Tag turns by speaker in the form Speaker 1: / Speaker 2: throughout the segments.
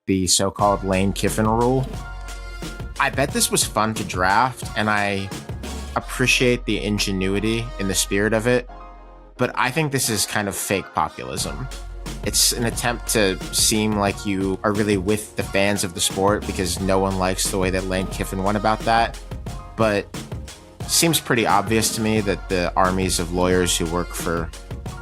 Speaker 1: the so-called Lane Kiffin rule. I bet this was fun to draft, and I appreciate the ingenuity in the spirit of it, but I think this is kind of fake populism. It's an attempt to seem like you are really with the fans of the sport because no one likes the way that Lane Kiffin went about that. But it seems pretty obvious to me that the armies of lawyers who work for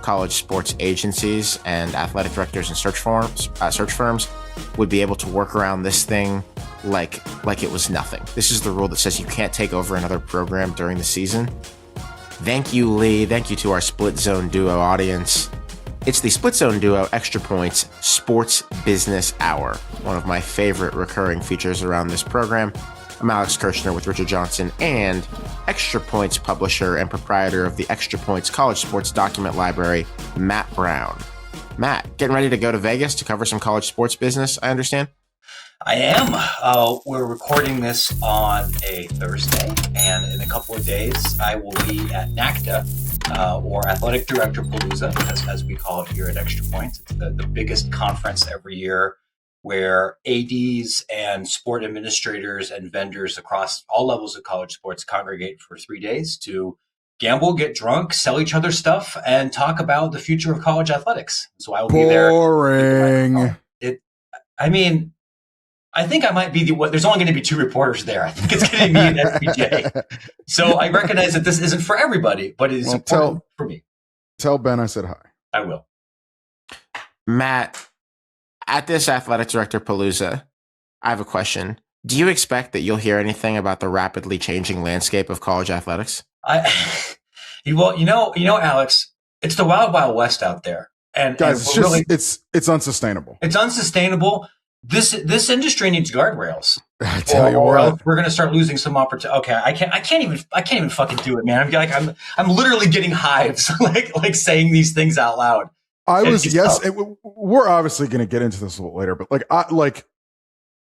Speaker 1: college sports agencies and athletic directors and search firms would be able to work around this thing like it was nothing. This is the rule that says you can't take over another program during the season. Thank you, Lee. Thank you to our Split Zone Duo audience. It's the Split Zone Duo Extra Points Sports Business Hour, one of my favorite recurring features around this program. I'm Alex Kirshner with Richard Johnson and Extra Points publisher and proprietor of the Extra Points College Sports Document Library, Matt Brown. Matt, getting ready to go to Vegas to cover some college sports business, I understand?
Speaker 2: I am. We're recording this on a Thursday, and in a couple of days, I will be at NACDA, or Athletic Director Palooza, as we call it here at Extra Points. It's the biggest conference every year where ADs and sport administrators and vendors across all levels of college sports congregate for 3 days to gamble, get drunk, sell each other stuff, and talk about the future of college athletics. So I will be there.
Speaker 3: Boring.
Speaker 2: I think I might be there's only going to be 2 reporters there. I think it's going to be me and FPJ. So I recognize that this isn't for everybody, but it is important for me.
Speaker 3: Tell Ben I said hi.
Speaker 2: I will.
Speaker 1: Matt, at this Athletic Director Palooza, I have a question. Do you expect that you'll hear anything about the rapidly changing landscape of college athletics?
Speaker 2: Alex, it's the wild, wild west out there. And
Speaker 3: guys, it's unsustainable.
Speaker 2: It's unsustainable. This industry needs guardrails.
Speaker 3: I tell you what,
Speaker 2: we're going to start losing some opportunity. Okay, I can't even fucking do it, man. I'm literally getting hives like saying these things out loud.
Speaker 3: We're obviously going to get into this a little later, but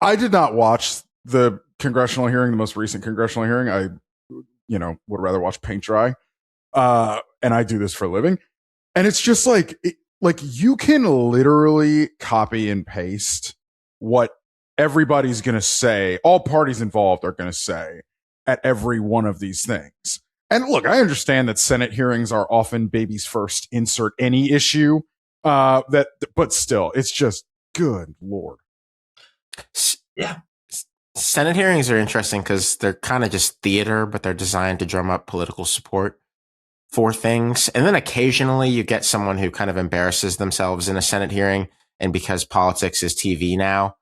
Speaker 3: I did not watch the congressional hearing, the most recent congressional hearing. I, would rather watch paint dry. And I do this for a living. And it's just like you can literally copy and paste what everybody's going to say, all parties involved are going to say at every one of these things. And look, I understand that Senate hearings are often baby's first insert any issue, but still, it's just good Lord.
Speaker 1: Yeah. Senate hearings are interesting because they're kind of just theater, but they're designed to drum up political support for things. And then occasionally you get someone who kind of embarrasses themselves in a Senate hearing. And because politics is TV now,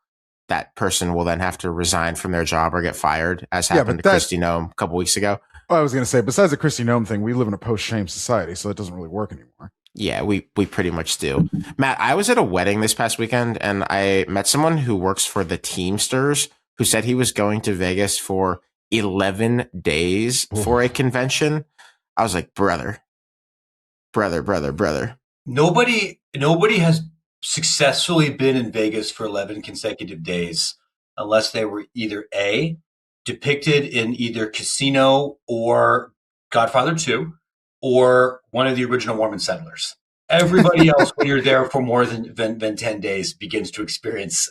Speaker 1: that person will then have to resign from their job or get fired, as happened to Kristi Noem a couple weeks ago.
Speaker 3: I was going to say, besides the Kristi Noem thing, we live in a post-shame society, so it doesn't really work anymore.
Speaker 1: Yeah, we pretty much do. Matt, I was at a wedding this past weekend, and I met someone who works for the Teamsters who said he was going to Vegas for 11 days for a convention. I was like, brother.
Speaker 2: Nobody has successfully been in Vegas for 11 consecutive days unless they were either A, depicted in either Casino or Godfather 2 or one of the original Mormon settlers. Everybody else, when you're there for more than 10 days, begins to experience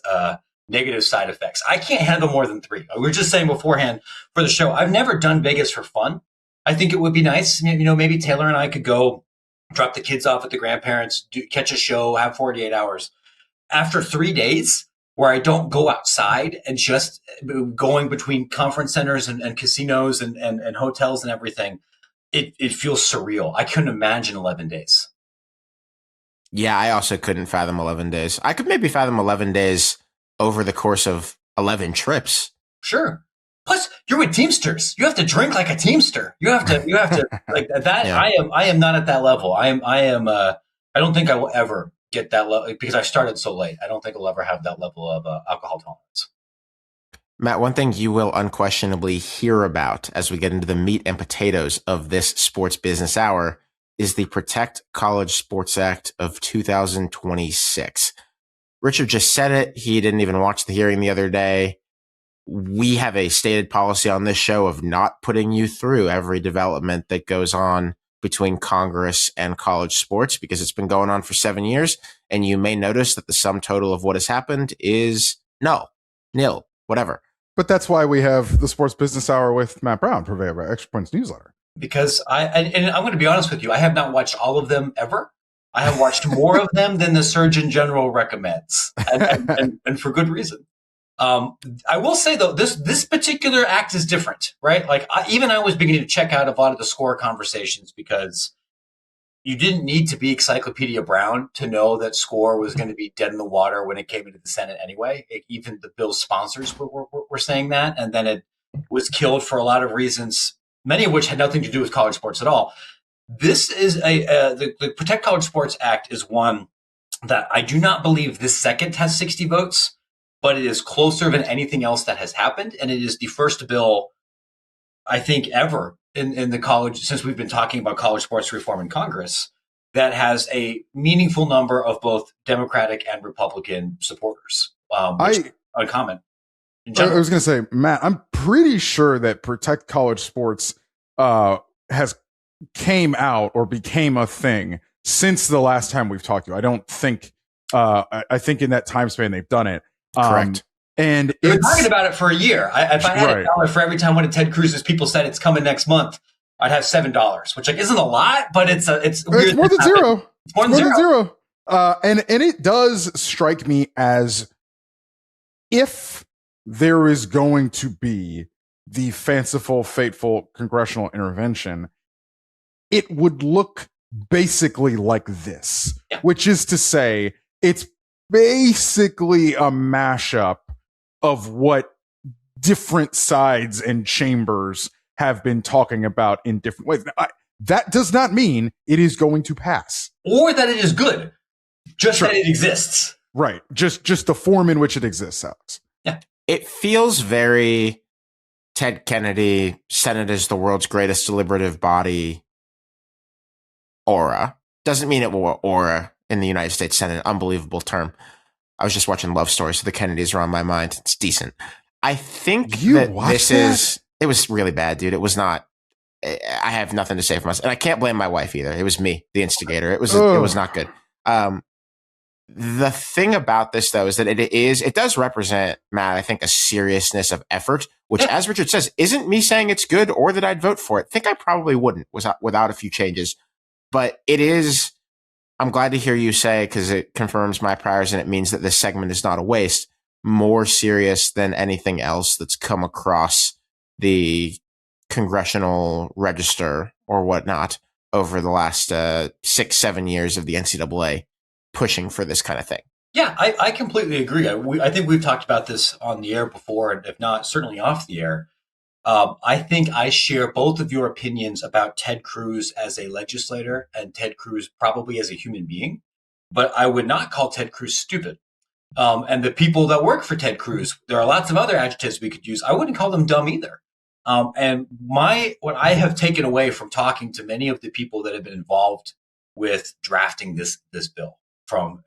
Speaker 2: negative side effects. I can't handle more than 3. We were just saying beforehand for the show, I've never done Vegas for fun. I think it would be nice. Maybe Taylor and I could go drop the kids off at the grandparents, catch a show, have 48 hours. After 3 days where I don't go outside and just going between conference centers and casinos and hotels and everything, it feels surreal. I couldn't imagine 11 days.
Speaker 1: Yeah, I also couldn't fathom 11 days. I could maybe fathom 11 days over the course of 11 trips.
Speaker 2: Sure. Plus, you're with Teamsters. You have to drink like a Teamster. You have to like that. Yeah. I am not at that level. I don't think I will ever get that level because I started so late. I don't think I'll ever have that level of alcohol tolerance.
Speaker 1: Matt, one thing you will unquestionably hear about as we get into the meat and potatoes of this sports business hour is the Protect College Sports Act of 2026. Richard just said it. He didn't even watch the hearing the other day. We have a stated policy on this show of not putting you through every development that goes on between Congress and college sports because it's been going on for 7 years. And you may notice that the sum total of what has happened is No, nil, whatever.
Speaker 3: But that's why we have the Sports Business Hour with Matt Brown, purveyor of Extra Points newsletter.
Speaker 2: Because and I'm going to be honest with you, I have not watched all of them ever. I have watched more of them than the Surgeon General recommends, and for good reason. I will say though, this particular act is different, right? Like I was beginning to check out a lot of the score conversations because you didn't need to be Encyclopedia Brown to know that score was going to be dead in the water when it came into the Senate anyway. Even the bill's sponsors were saying that, and then it was killed for a lot of reasons, many of which had nothing to do with college sports at all. This is the Protect College Sports Act is one that I do not believe this second has 60 votes, but it is closer than anything else that has happened, and it is the first bill, I think, ever in the college, since we've been talking about college sports reform in Congress, that has a meaningful number of both Democratic and Republican supporters. Uncommon.
Speaker 3: I was going to say, Matt, I'm pretty sure that Protect College Sports has came out or became a thing since the last time we've talked to you. I don't think, I think in that time span they've done it.
Speaker 1: Correct.
Speaker 3: And
Speaker 2: we've been talking about it for a year. If I had $1 for every time one of Ted Cruz's people said it's coming next month, I'd have $7, which isn't a lot, but it's weird.
Speaker 3: More than zero.
Speaker 2: It's more than zero.
Speaker 3: And it does strike me as if there is going to be the fanciful, fateful congressional intervention, it would look basically like this, which is to say, it's basically a mashup of what different sides and chambers have been talking about in different ways. Now, that does not mean it is going to pass.
Speaker 2: Or that it is good. Just that it exists.
Speaker 3: Right. Just the form in which it exists, Alex.
Speaker 2: Yeah.
Speaker 1: It feels very Ted Kennedy, Senate is the world's greatest deliberative body aura. Doesn't mean it will aura in the United States Senate. Unbelievable term. I was just watching Love Story, so the Kennedys are on my mind. It's decent. I think it was really bad, dude. It was not, I have nothing to say for myself. And I can't blame my wife either. It was me, the instigator. It was not good. The thing about this, though, is that it does represent, Matt, I think, a seriousness of effort, which, as Richard says, isn't me saying it's good or that I'd vote for it. I think I probably wouldn't without a few changes. But it is, I'm glad to hear you say, because it confirms my priors and it means that this segment is not a waste, more serious than anything else that's come across the congressional register or whatnot over the last 6-7 years of the NCAA pushing for this kind of thing.
Speaker 2: Yeah, I completely agree. I think we've talked about this on the air before, and if not, certainly off the air. I think I share both of your opinions about Ted Cruz as a legislator and Ted Cruz probably as a human being, but I would not call Ted Cruz stupid. And the people that work for Ted Cruz, there are lots of other adjectives we could use. I wouldn't call them dumb either. And what I have taken away from talking to many of the people that have been involved with drafting this bill from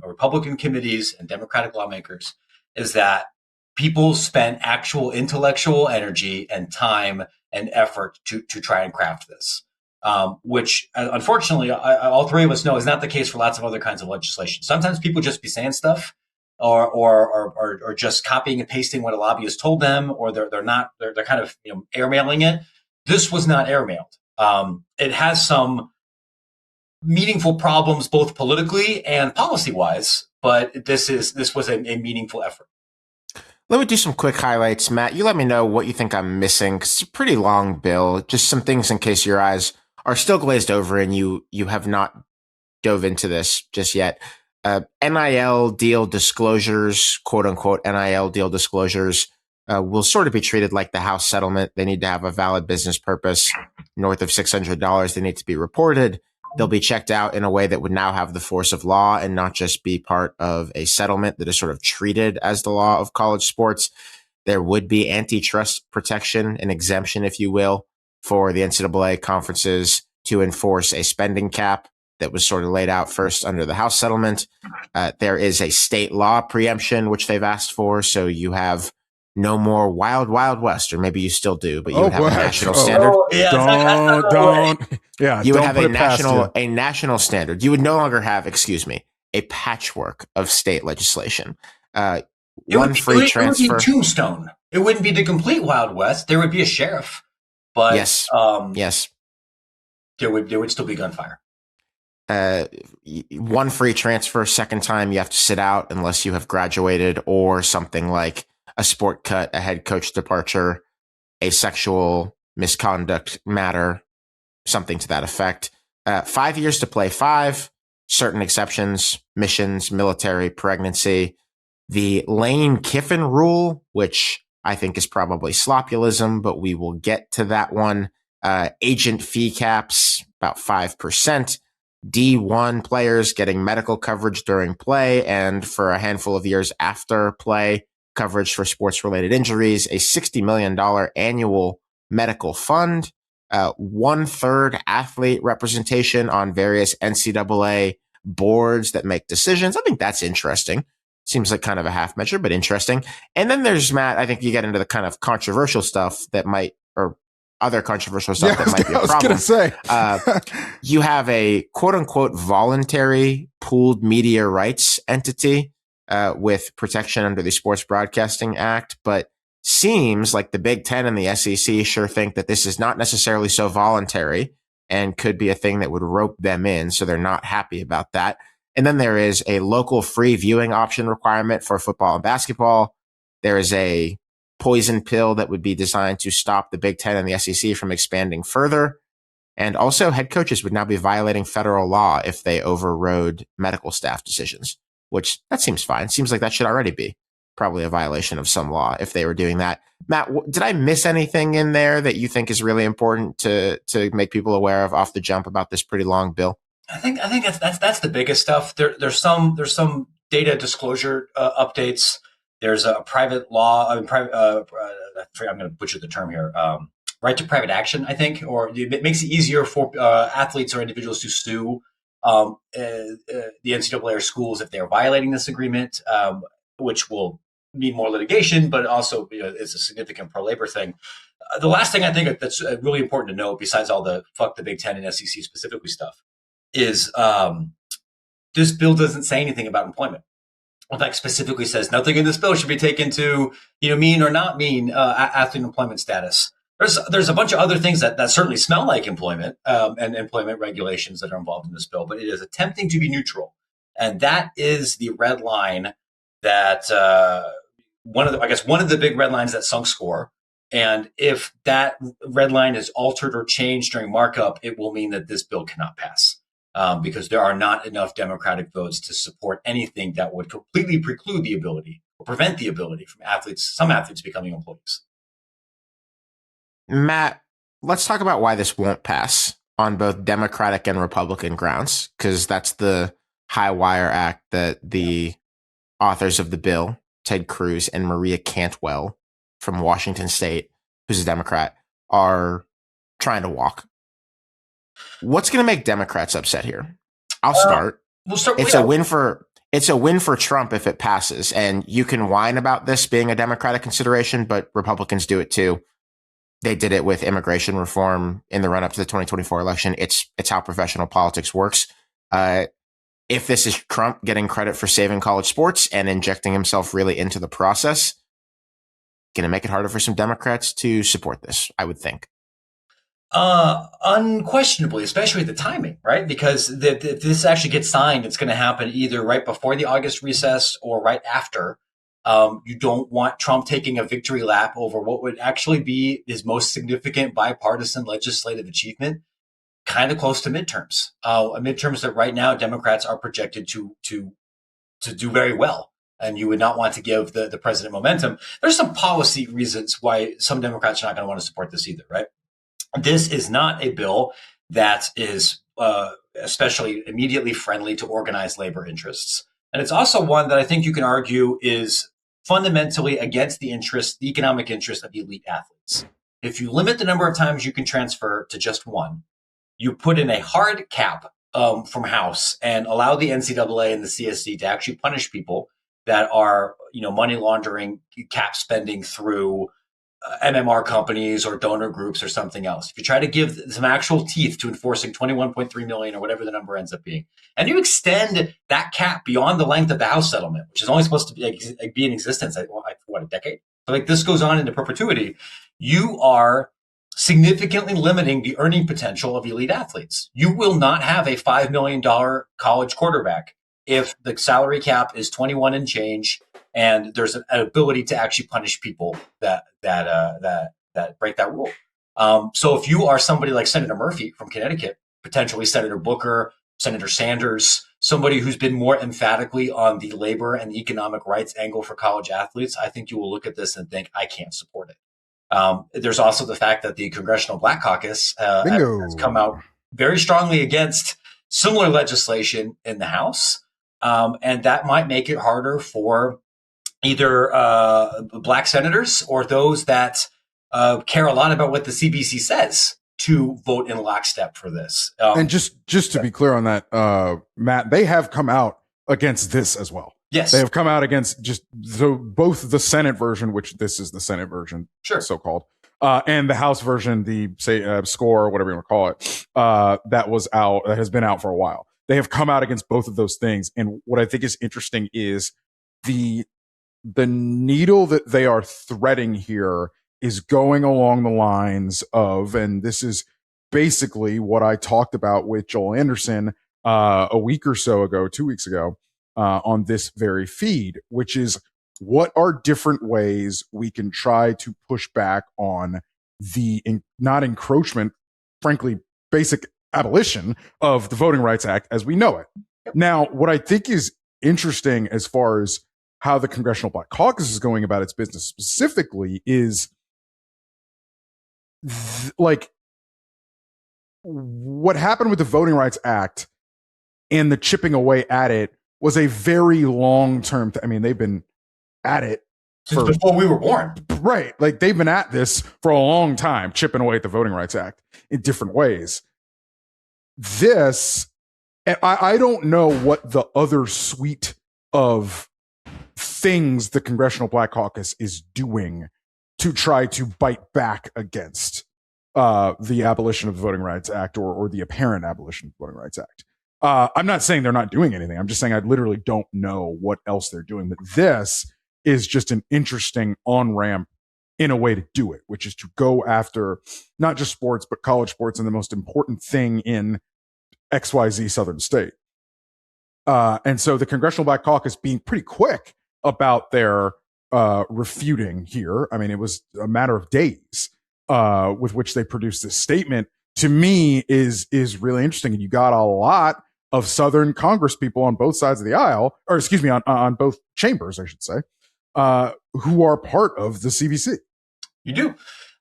Speaker 2: Republican committees and Democratic lawmakers is that people spent actual intellectual energy and time and effort to try and craft this, which unfortunately all three of us know is not the case for lots of other kinds of legislation. Sometimes people just be saying stuff or just copying and pasting what a lobbyist told them, or they're kind of airmailing it. This was not airmailed. It has some meaningful problems both politically and policy wise, but this was a meaningful effort.
Speaker 1: Let me do some quick highlights. Matt, you let me know what you think I'm missing, because it's a pretty long bill. Just some things in case your eyes are still glazed over and you have not dove into this just yet. NIL deal disclosures, quote unquote, NIL deal disclosures will sort of be treated like the House settlement. They need to have a valid business purpose. North of $600, they need to be reported. They'll be checked out in a way that would now have the force of law and not just be part of a settlement that is sort of treated as the law of college sports. There would be antitrust protection, an exemption, if you will, for the NCAA conferences to enforce a spending cap that was sort of laid out first under the House settlement. There is a state law preemption, which they've asked for. So you have no more wild, wild west, or maybe you still do, but you would have a national standard.
Speaker 3: Don't. Yeah,
Speaker 1: you would have a national standard. You would no longer have, a patchwork of state legislation. One free
Speaker 2: It would be
Speaker 1: transfer.
Speaker 2: Tombstone. It wouldn't be the complete Wild West. There would be a sheriff, but
Speaker 1: Yes. Yes.
Speaker 2: there would still be gunfire.
Speaker 1: One free transfer. Second time you have to sit out unless you have graduated, or something like a sport cut, a head coach departure, a sexual misconduct matter, something to that effect. 5 years to play 5, certain exceptions, missions, military, pregnancy. The Lane Kiffin rule, which I think is probably slopulism, but we will get to that one. Agent fee caps, about 5%. D1 players getting medical coverage during play and for a handful of years after play, coverage for sports-related injuries, a $60 million annual medical fund, 1/3 athlete representation on various NCAA boards that make decisions. I think that's interesting. Seems like kind of a half measure, but interesting. And then there's, Matt, I think you get into the kind of controversial stuff that might, or other controversial stuff that might be a problem.
Speaker 3: I was going to
Speaker 1: say. You have a quote unquote voluntary pooled media rights entity with protection under the Sports Broadcasting Act, but seems like the Big Ten and the SEC sure think that this is not necessarily so voluntary and could be a thing that would rope them in. So they're not happy about that. And then there is a local free viewing option requirement for football and basketball. There is a poison pill that would be designed to stop the Big Ten and the SEC from expanding further. And also head coaches would now be violating federal law if they overrode medical staff decisions, which that seems fine. Seems like that should already be probably a violation of some law if they were doing that. Matt, did I miss anything in there that you think is really important to make people aware of off the jump about this pretty long bill?
Speaker 2: I think that's the biggest stuff. There's some data disclosure updates. There's a private law. I'm going to butcher the term here. Right to private action, I think, or it makes it easier for athletes or individuals to sue the NCAA or schools if they're violating this agreement, which will need more litigation, but also it's a significant pro-labor thing. The last thing I think that's really important to note, besides all the fuck the Big Ten and SEC specifically stuff, is this bill doesn't say anything about employment. In fact, specifically says nothing in this bill should be taken to mean or not mean athlete employment status. There's a bunch of other things that certainly smell like employment and employment regulations that are involved in this bill, but it is attempting to be neutral, and that is the red line that one of the big red lines that sunk score. And if that red line is altered or changed during markup, it will mean that this bill cannot pass. Because there are not enough Democratic votes to support anything that would completely preclude the ability or prevent the ability from some athletes becoming employees.
Speaker 1: Matt, let's talk about why this won't pass on both Democratic and Republican grounds, because that's the high wire act that the authors of the bill, Ted Cruz and Maria Cantwell from Washington State, who's a Democrat, are trying to walk. What's going to make Democrats upset here? I'll start. It's a win for Trump if it passes, and you can whine about this being a Democratic consideration, but Republicans do it too. They did it with immigration reform in the run up to the 2024 election. It's how professional politics works. If this is Trump getting credit for saving college sports and injecting himself really into the process, going to make it harder for some Democrats to support this, I would think.
Speaker 2: Unquestionably, especially the timing, right? Because if this actually gets signed, it's going to happen either right before the August recess or right after. You don't want Trump taking a victory lap over what would actually be his most significant bipartisan legislative achievement, kind of close to midterms. Midterms that right now Democrats are projected to do very well. And you would not want to give the president momentum. There's some policy reasons why some Democrats are not going to want to support this either, right? This is not a bill that is especially immediately friendly to organized labor interests. And it's also one that I think you can argue is fundamentally against the economic interest of elite athletes. If you limit the number of times you can transfer to just one, you put in a hard cap from House and allow the NCAA and the CSC to actually punish people that are, money laundering, cap spending through MMR companies or donor groups or something else. If you try to give some actual teeth to enforcing 21.3 million or whatever the number ends up being, and you extend that cap beyond the length of the House settlement, which is only supposed to be in existence, a decade? So this goes on into perpetuity. You are significantly limiting the earning potential of elite athletes. You will not have a $5 million college quarterback if the salary cap is 21 and change, and there's an ability to actually punish people that break that rule. So if you are somebody like Senator Murphy from Connecticut, potentially Senator Booker, Senator Sanders, somebody who's been more emphatically on the labor and economic rights angle for college athletes, I think you will look at this and think, I can't support it. There's also the fact that the Congressional Black Caucus has come out very strongly against similar legislation in the House. And that might make it harder for either Black senators or those that care a lot about what the CBC says to vote in lockstep for this.
Speaker 3: And just to be clear on that, Matt, they have come out against this as well.
Speaker 2: Yes.
Speaker 3: They have come out against both the Senate version, which this is the Senate version,
Speaker 2: sure,
Speaker 3: so-called, and the House version, the score, whatever you want to call it, that has been out for a while. They have come out against both of those things. And what I think is interesting is the needle that they are threading here is going along the lines of, and this is basically what I talked about with Joel Anderson a week or so ago, 2 weeks ago, on this very feed, which is what are different ways we can try to push back on the not encroachment, frankly, basic abolition of the Voting Rights Act as we know it. Yep. Now, what I think is interesting as far as how the Congressional Black Caucus is going about its business specifically is what happened with the Voting Rights Act and the chipping away at it was a very long-term they've been at it
Speaker 2: since before we were born.
Speaker 3: Right. They've been at this for a long time, chipping away at the Voting Rights Act in different ways. This, and I don't know what the other suite of things the Congressional Black Caucus is doing to try to bite back against the abolition of the Voting Rights Act or the apparent abolition of the Voting Rights Act. I'm not saying they're not doing anything. I'm just saying I literally don't know what else they're doing. But this is just an interesting on-ramp in a way to do it, which is to go after not just sports, but college sports and the most important thing in XYZ Southern state. And so the Congressional Black Caucus being pretty quick about their refuting here. I mean, it was a matter of days with which they produced this statement, to me is really interesting. And you got a lot of Southern Congress people on both sides of the aisle, or excuse me, on both chambers, I should say, who are part of the CBC.
Speaker 2: You do.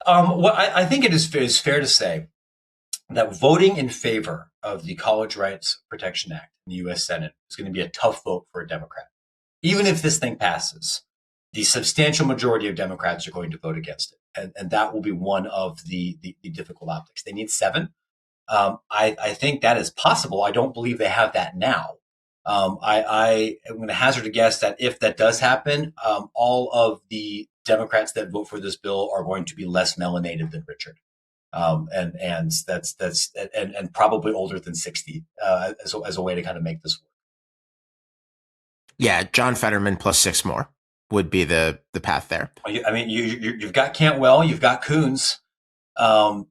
Speaker 2: Well, I think it is fair to say that voting in favor of the College Rights Protection Act in the U.S. Senate is going to be a tough vote for a Democrat. Even if this thing passes, the substantial majority of Democrats are going to vote against it. And that will be one of the difficult optics. They need 7. I think that is possible. I don't believe they have that now. I am going to hazard a guess that if that does happen, all of the Democrats that vote for this bill are going to be less melanated than Richard. And that's probably older than 60 as a way to kind of make this work.
Speaker 1: Yeah, John Fetterman plus 6 more would be the path there.
Speaker 2: I mean, you've got Cantwell, you've got Coons.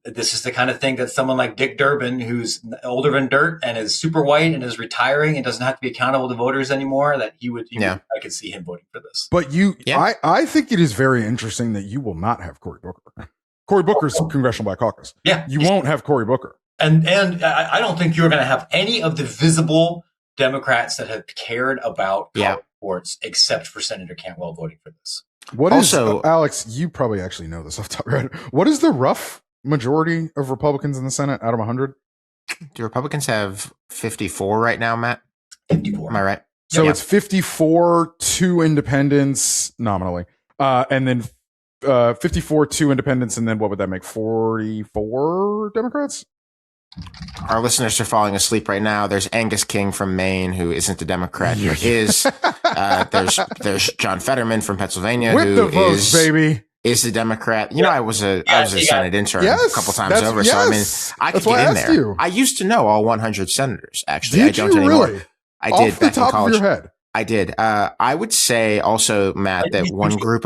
Speaker 2: This is the kind of thing that someone like Dick Durbin, who's older than dirt and is super white and is retiring and doesn't have to be accountable to voters anymore, that I could see him voting for this.
Speaker 3: But I think it is very interesting that you will not have Cory Booker. Cory Booker's Congressional Black Caucus.
Speaker 2: Yeah.
Speaker 3: You won't have Cory Booker.
Speaker 2: And I don't think you're going to have any of the visible Democrats that have cared about college sports except for Senator Cantwell voting for this.
Speaker 3: What also, Alex, you probably actually know this off the top of your head. What is the rough majority of Republicans in the Senate out of 100?
Speaker 1: The Republicans have 54 right now, Matt.
Speaker 2: 54.
Speaker 1: Am I right?
Speaker 3: So it's 54, 2 independents nominally. And then 54, 2 independents. And then what would that make? 44 Democrats?
Speaker 1: Our listeners are falling asleep right now. There's Angus King from Maine, who isn't a Democrat. There is. There's John Fetterman from Pennsylvania,
Speaker 3: with the votes, baby.
Speaker 1: is the Democrat. I was a Senate intern a couple times over. So I could get in there.
Speaker 3: You.
Speaker 1: I used to know all 100 senators. Actually,
Speaker 3: Did
Speaker 1: I don't
Speaker 3: you
Speaker 1: anymore.
Speaker 3: Really?
Speaker 1: I
Speaker 3: Off
Speaker 1: did
Speaker 3: the
Speaker 1: back
Speaker 3: top
Speaker 1: in college.
Speaker 3: Of your head.
Speaker 1: I did. I would say also, Matt, that one group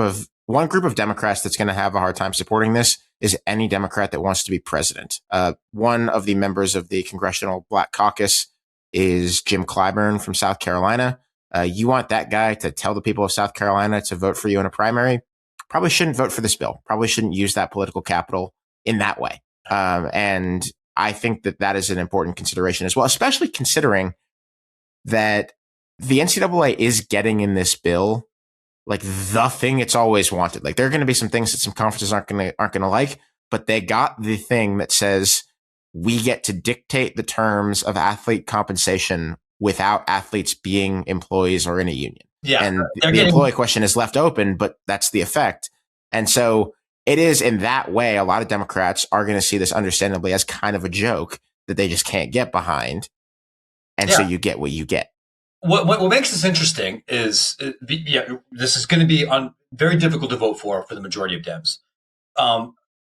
Speaker 1: of Democrats that's going to have a hard time supporting this is any Democrat that wants to be president. One of the members of the Congressional Black Caucus is Jim Clyburn from South Carolina. You want that guy to tell the people of South Carolina to vote for you in a primary? Probably shouldn't vote for this bill. Probably shouldn't use that political capital in that way. And I think that is an important consideration as well, especially considering that the NCAA is getting in this bill like the thing it's always wanted. Like there are going to be some things that some conferences aren't going to like, but they got the thing that says we get to dictate the terms of athlete compensation without athletes being employees or in a union.
Speaker 2: Yeah,
Speaker 1: and the employee question is left open, but that's the effect. And so it is in that way, a lot of Democrats are going to see this understandably as kind of a joke that they just can't get behind. And so you get what you get.
Speaker 2: What makes this interesting is, this is going to be very difficult to vote for the majority of Dems.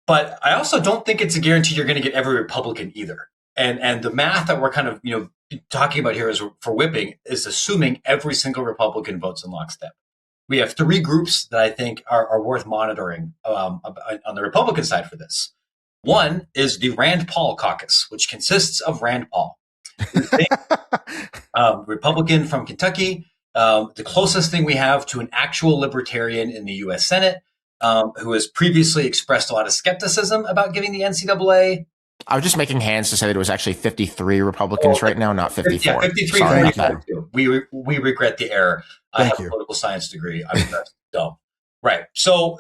Speaker 2: But I also don't think it's a guarantee you're going to get every Republican either. And the math that we're kind of talking about here is for whipping is assuming every single Republican votes in lockstep. We have three groups that I think are worth monitoring on the Republican side for this. One is the Rand Paul caucus, which consists of Rand Paul, Republican from Kentucky, the closest thing we have to an actual libertarian in the U.S. Senate, who has previously expressed a lot of skepticism about giving the NCAA.
Speaker 1: I was just making hands to say that it was actually 53 Republicans right now, not 54.
Speaker 2: Yeah, 53, 45. We regret the error. I have a political science degree. I'm dumb. Right. So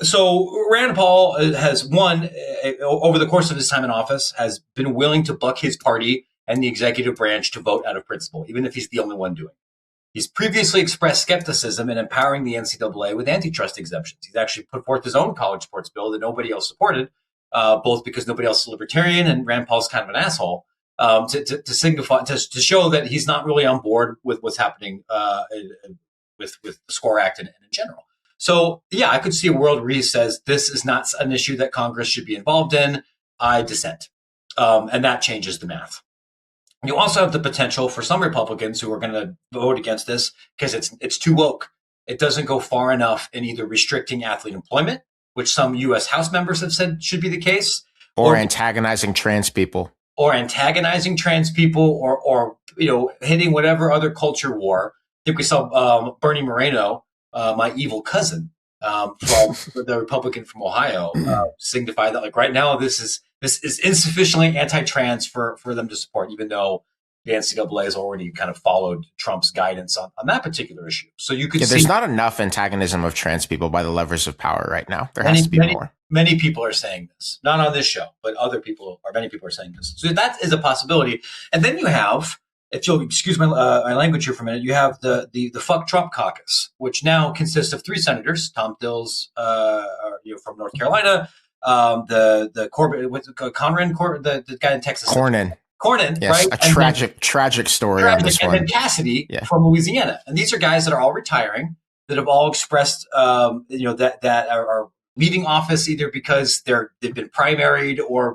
Speaker 2: Rand Paul has over the course of his time in office, has been willing to buck his party and the executive branch to vote out of principle, even if he's the only one doing it. He's previously expressed skepticism in empowering the NCAA with antitrust exemptions. He's actually put forth his own college sports bill that nobody else supported, both because nobody else is libertarian and Rand Paul's kind of an asshole, to signify, to show that he's not really on board with what's happening with the SCORE Act and in general. So, yeah, I could see a world where he says this is not an issue that Congress should be involved in. I dissent. And that changes the math. You also have the potential for some Republicans who are going to vote against this because it's too woke. It doesn't go far enough in either restricting athlete employment, which some U.S. House members have said should be the case,
Speaker 1: or antagonizing trans people,
Speaker 2: or hitting whatever other culture war. I think we saw Bernie Moreno, my evil cousin, from the Republican from Ohio, signify that like right now this is insufficiently anti-trans for them to support, even though the NCAA has already kind of followed Trump's guidance on that particular issue. So you could see
Speaker 1: there's not enough antagonism of trans people by the levers of power right now. There has to be more.
Speaker 2: Many people are saying this, not on this show, but many people are saying this. So that is a possibility. And then you have, if you'll excuse my language here for a minute, you have the Fuck Trump caucus, which now consists of three senators: Tom Dills, from North Carolina, the Corbett, the guy in Texas, Cornyn,
Speaker 1: yes,
Speaker 2: right?
Speaker 1: Tragic story on this one.
Speaker 2: And then Cassidy from Louisiana, and these are guys that are all retiring, that have all expressed, that are leaving office either because they've been primaried or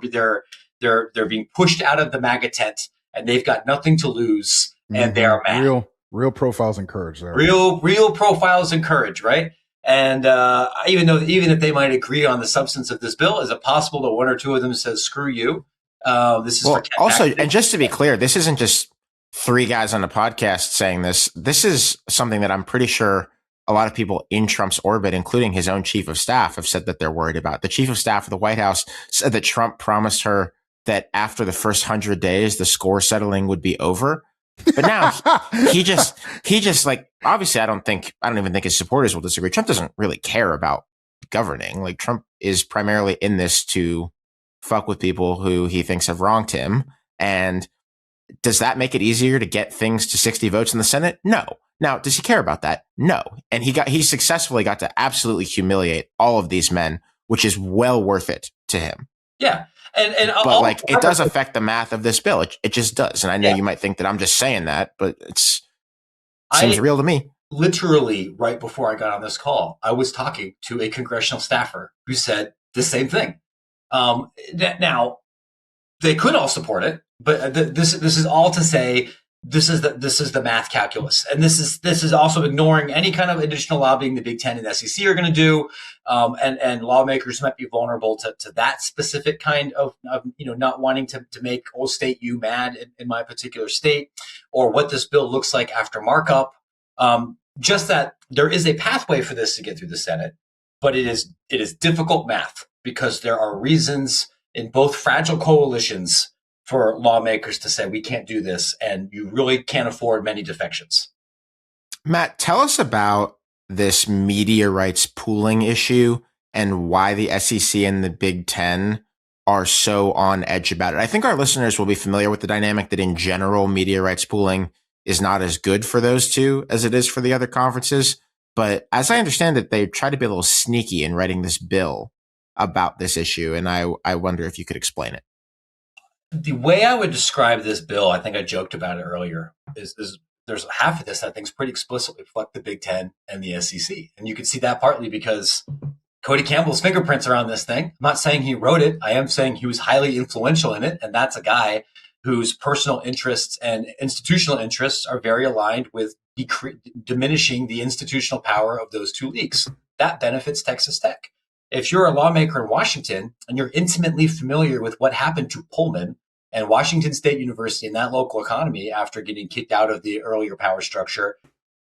Speaker 2: they're being pushed out of the MAGA tent, and they've got nothing to lose, and they are mad.
Speaker 3: Real profiles and courage there.
Speaker 2: Real profiles and courage, right? And even if they might agree on the substance of this bill, is it possible that one or two of them says "screw you"? This is
Speaker 1: and just to be clear, this isn't just three guys on the podcast saying this. This is something that I'm pretty sure a lot of people in Trump's orbit, including his own chief of staff, have said that they're worried about. The chief of staff of the White House said that Trump promised her that after the first 100 days, the score settling would be over. But now he just like, obviously I don't even think his supporters will disagree. Trump doesn't really care about governing. Like Trump is primarily in this to fuck with people who he thinks have wronged him. And does that make it easier to get things to 60 votes in the Senate? No. Now, does he care about that? No. And he successfully got to absolutely humiliate all of these men, which is well worth it to him.
Speaker 2: Yeah.
Speaker 1: But it does affect the math of this bill. It just does. And I know you might think that I'm just saying that, but it seems real to me.
Speaker 2: literally right before I got on this call, I was talking to a congressional staffer who said the same thing. Now, they could all support it, but this is all to say this is the math calculus, and this is also ignoring any kind of additional lobbying the Big Ten and SEC are going to do, and lawmakers might be vulnerable to that specific kind of not wanting to make Old State U mad in my particular state, or what this bill looks like after markup. Just that there is a pathway for this to get through the Senate, but it is difficult math because there are reasons in both fragile coalitions for lawmakers to say we can't do this, and you really can't afford many defections.
Speaker 1: Matt, tell us about this media rights pooling issue and why the SEC and the Big Ten are so on edge about it. I think our listeners will be familiar with the dynamic that in general, media rights pooling is not as good for those two as it is for the other conferences. But as I understand it, they try to be a little sneaky in writing this bill about this issue. And I wonder if you could explain it.
Speaker 2: The way I would describe this bill, I think I joked about it earlier, is there's half of this I think is pretty explicitly reflect the Big Ten and the SEC. And you can see that partly because Cody Campbell's fingerprints are on this thing. I'm not saying he wrote it. I am saying he was highly influential in it. And that's a guy whose personal interests and institutional interests are very aligned with diminishing the institutional power of those two leagues. That benefits Texas Tech. If you're a lawmaker in Washington and you're intimately familiar with what happened to Pullman and Washington State University and that local economy after getting kicked out of the earlier power structure,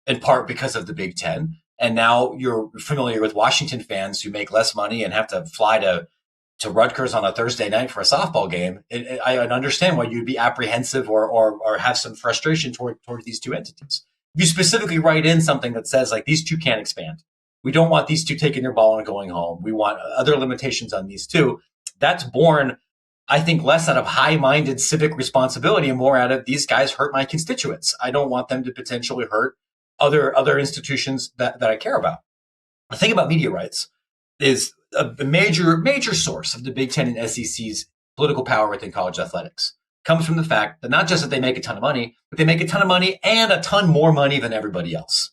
Speaker 2: in part because of the Big Ten, and now you're familiar with Washington fans who make less money and have to fly to Rutgers on a Thursday night for a softball game, I understand why you'd be apprehensive or have some frustration toward these two entities. If you specifically write in something that says like these two can't expand, we don't want these two taking their ball and going home, we want other limitations on these two, that's born, I think, less out of high-minded civic responsibility and more out of these guys hurt my constituents. I don't want them to potentially hurt other institutions that I care about. The thing about media rights is a major source of the Big Ten and SEC's political power within college athletics comes from the fact that not just that they make a ton of money, but they make a ton of money and a ton more money than everybody else.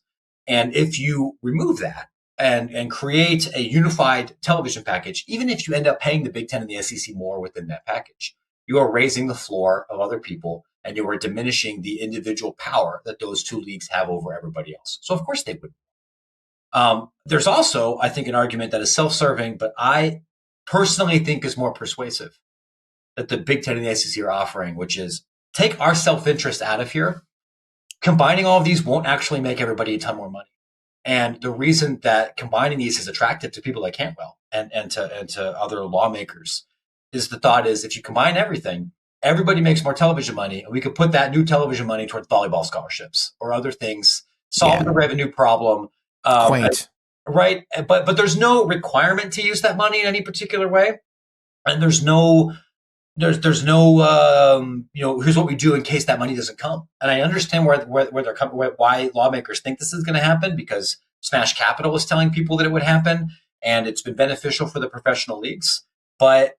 Speaker 2: And if you remove that and create a unified television package, even if you end up paying the Big Ten and the SEC more within that package, you are raising the floor of other people and you are diminishing the individual power that those two leagues have over everybody else. So of course they would. There's also, I think, an argument that is self-serving, but I personally think is more persuasive that the Big Ten and the SEC are offering, which is take our self-interest out of here. Combining all of these won't actually make everybody a ton more money. And the reason that combining these is attractive to people like Cantwell and to other lawmakers is the thought is if you combine everything, everybody makes more television money, and we could put that new television money towards volleyball scholarships or other things, solve the revenue problem.
Speaker 1: Quaint.
Speaker 2: Right. But there's no requirement to use that money in any particular way. And there's no, here's what we do in case that money doesn't come. And I understand where they're coming, why lawmakers think this is going to happen, because Smash Capital was telling people that it would happen, and it's been beneficial for the professional leagues. But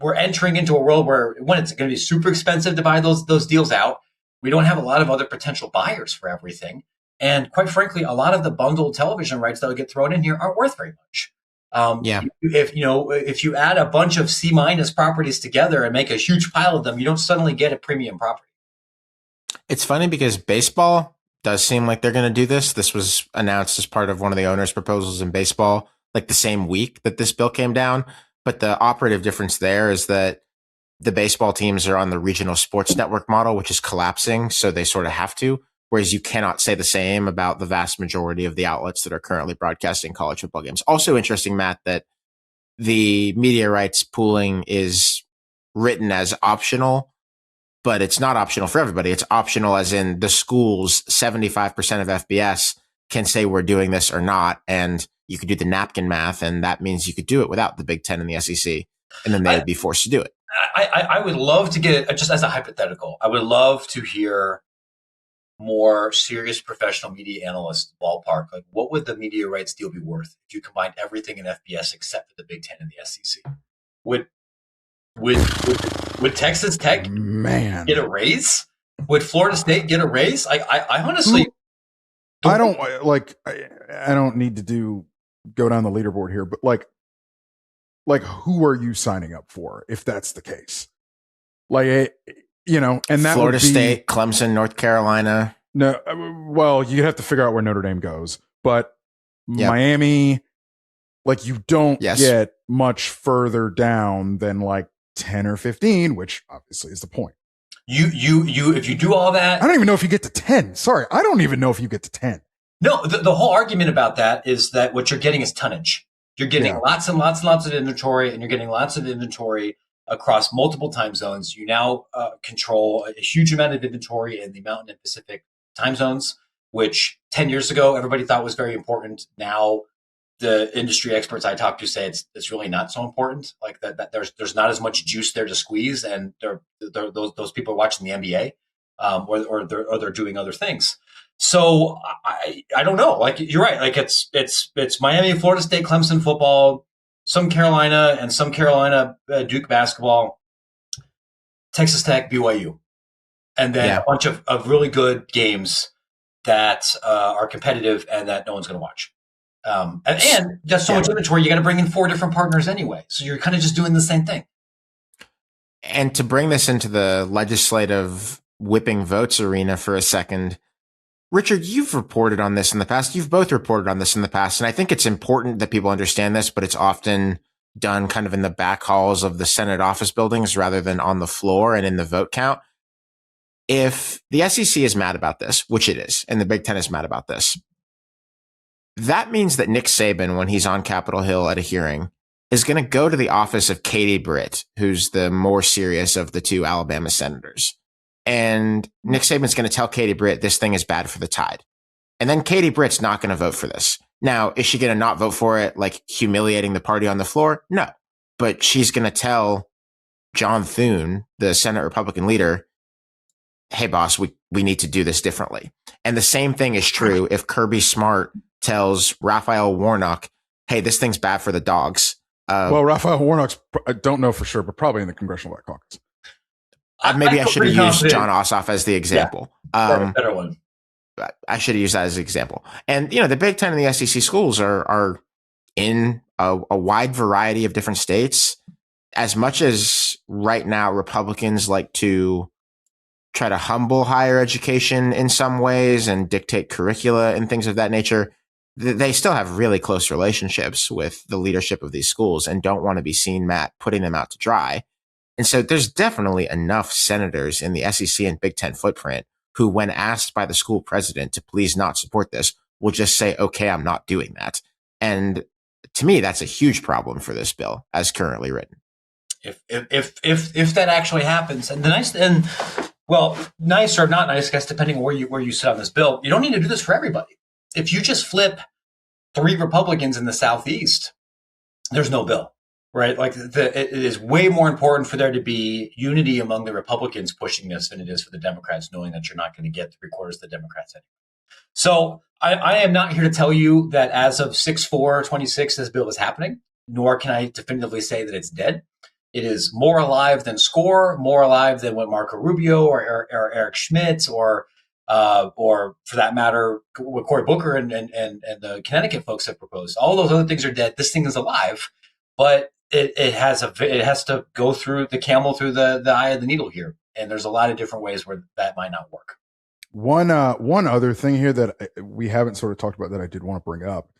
Speaker 2: we're entering into a world where, one, it's going to be super expensive to buy those deals out. We don't have a lot of other potential buyers for everything. And quite frankly, a lot of the bundled television rights that will get thrown in here aren't worth very much. If you add a bunch of C- properties together and make a huge pile of them, you don't suddenly get a premium property.
Speaker 1: It's funny because baseball does seem like they're going to do this. This was announced as part of one of the owners' proposals in baseball, like the same week that this bill came down. But the operative difference there is that the baseball teams are on the regional sports network model, which is collapsing. So they sort of have to. Whereas you cannot say the same about the vast majority of the outlets that are currently broadcasting college football games. Also interesting, Matt, that the media rights pooling is written as optional, but it's not optional for everybody. It's optional as in the schools, 75% of FBS can say we're doing this or not. And you could do the napkin math, and that means you could do it without the Big Ten and the SEC, and then they would be forced to do it.
Speaker 2: I would love to get it, just as a hypothetical, I would love to hear more serious professional media analysts ballpark. Like, what would the media rights deal be worth if you combined everything in FBS except for the Big Ten and the SEC? Would Texas Tech get a raise? Would Florida State get a raise? I honestly
Speaker 3: I don't like. I don't need to go down the leaderboard here, but like who are you signing up for if that's the case? Like, and that
Speaker 1: Florida
Speaker 3: would be,
Speaker 1: State, Clemson, North Carolina.
Speaker 3: No, well, you'd have to figure out where Notre Dame goes, but
Speaker 1: Yep.
Speaker 3: Miami, like you don't
Speaker 1: Yes.
Speaker 3: get much further down than like 10 or 15, which obviously is the point.
Speaker 2: If you do all that,
Speaker 3: I don't even know if you get to 10. Sorry, I don't even know if you get to 10.
Speaker 2: No, the whole argument about that is that what you're getting is tonnage. You're getting
Speaker 3: Yeah.
Speaker 2: lots and lots and lots of inventory, and you're getting lots of inventory across multiple time zones. You now control a huge amount of inventory in the Mountain and Pacific time zones, which 10 years ago everybody thought was very important. Now the industry experts I talk to say it's really not so important. Like that there's not as much juice there to squeeze, and those people are watching the NBA, or they're doing other things. So I don't know. Like you're right. Like it's Miami, Florida State, Clemson football, some Carolina and some Carolina Duke basketball, Texas Tech, BYU, and then a bunch of really good games that are competitive and that no one's going to watch. And just so much inventory, you got to bring in 4 different partners anyway. So you're kind of just doing the same thing.
Speaker 1: And to bring this into the legislative whipping votes arena for a second, Richard, you've reported on this in the past. You've both reported on this in the past. And I think it's important that people understand this, but it's often done kind of in the back halls of the Senate office buildings rather than on the floor and in the vote count. If the SEC is mad about this, which it is, and the Big Ten is mad about this, that means that Nick Saban, when he's on Capitol Hill at a hearing, is going to go to the office of Katie Britt, who's the more serious of the 2 Alabama senators. And Nick Saban's going to tell Katie Britt this thing is bad for the Tide. And then Katie Britt's not going to vote for this. Now, is she going to not vote for it, like humiliating the party on the floor? No. But she's going to tell John Thune, the Senate Republican leader, hey, boss, we need to do this differently. And the same thing is true if Kirby Smart tells Raphael Warnock, hey, this thing's bad for the dogs.
Speaker 3: Well, Raphael Warnock's, I don't know for sure, but probably in the Congressional Black Caucus.
Speaker 1: Maybe I should have used John Ossoff as the example.
Speaker 2: Yeah, better one.
Speaker 1: I should have used that as an example. And, the Big Ten and the SEC schools are in a wide variety of different states. As much as right now Republicans like to try to humble higher education in some ways and dictate curricula and things of that nature, they still have really close relationships with the leadership of these schools and don't want to be seen, Matt, putting them out to dry. And so there's definitely enough senators in the SEC and Big Ten footprint who, when asked by the school president to please not support this, will just say, okay, I'm not doing that. And to me, that's a huge problem for this bill as currently written.
Speaker 2: If that actually happens, and nice or not nice, I guess, depending on where you sit on this bill, you don't need to do this for everybody. If you just flip 3 Republicans in the Southeast, there's no bill. Right, like it is way more important for there to be unity among the Republicans pushing this than it is for the Democrats, knowing that you're not going to get 3/4 of the Democrats anyway. So I am not here to tell you that as of 6/4/26 this bill is happening, nor can I definitively say that it's dead. It is more alive than SCORE, more alive than what Marco Rubio or Eric Schmidt or for that matter, what Cory Booker and the Connecticut folks have proposed. All those other things are dead. This thing is alive, but it has to go through the camel through the eye of the needle here, and there's a lot of different ways where that might not work.
Speaker 3: One other thing here that we haven't sort of talked about that I did want to bring up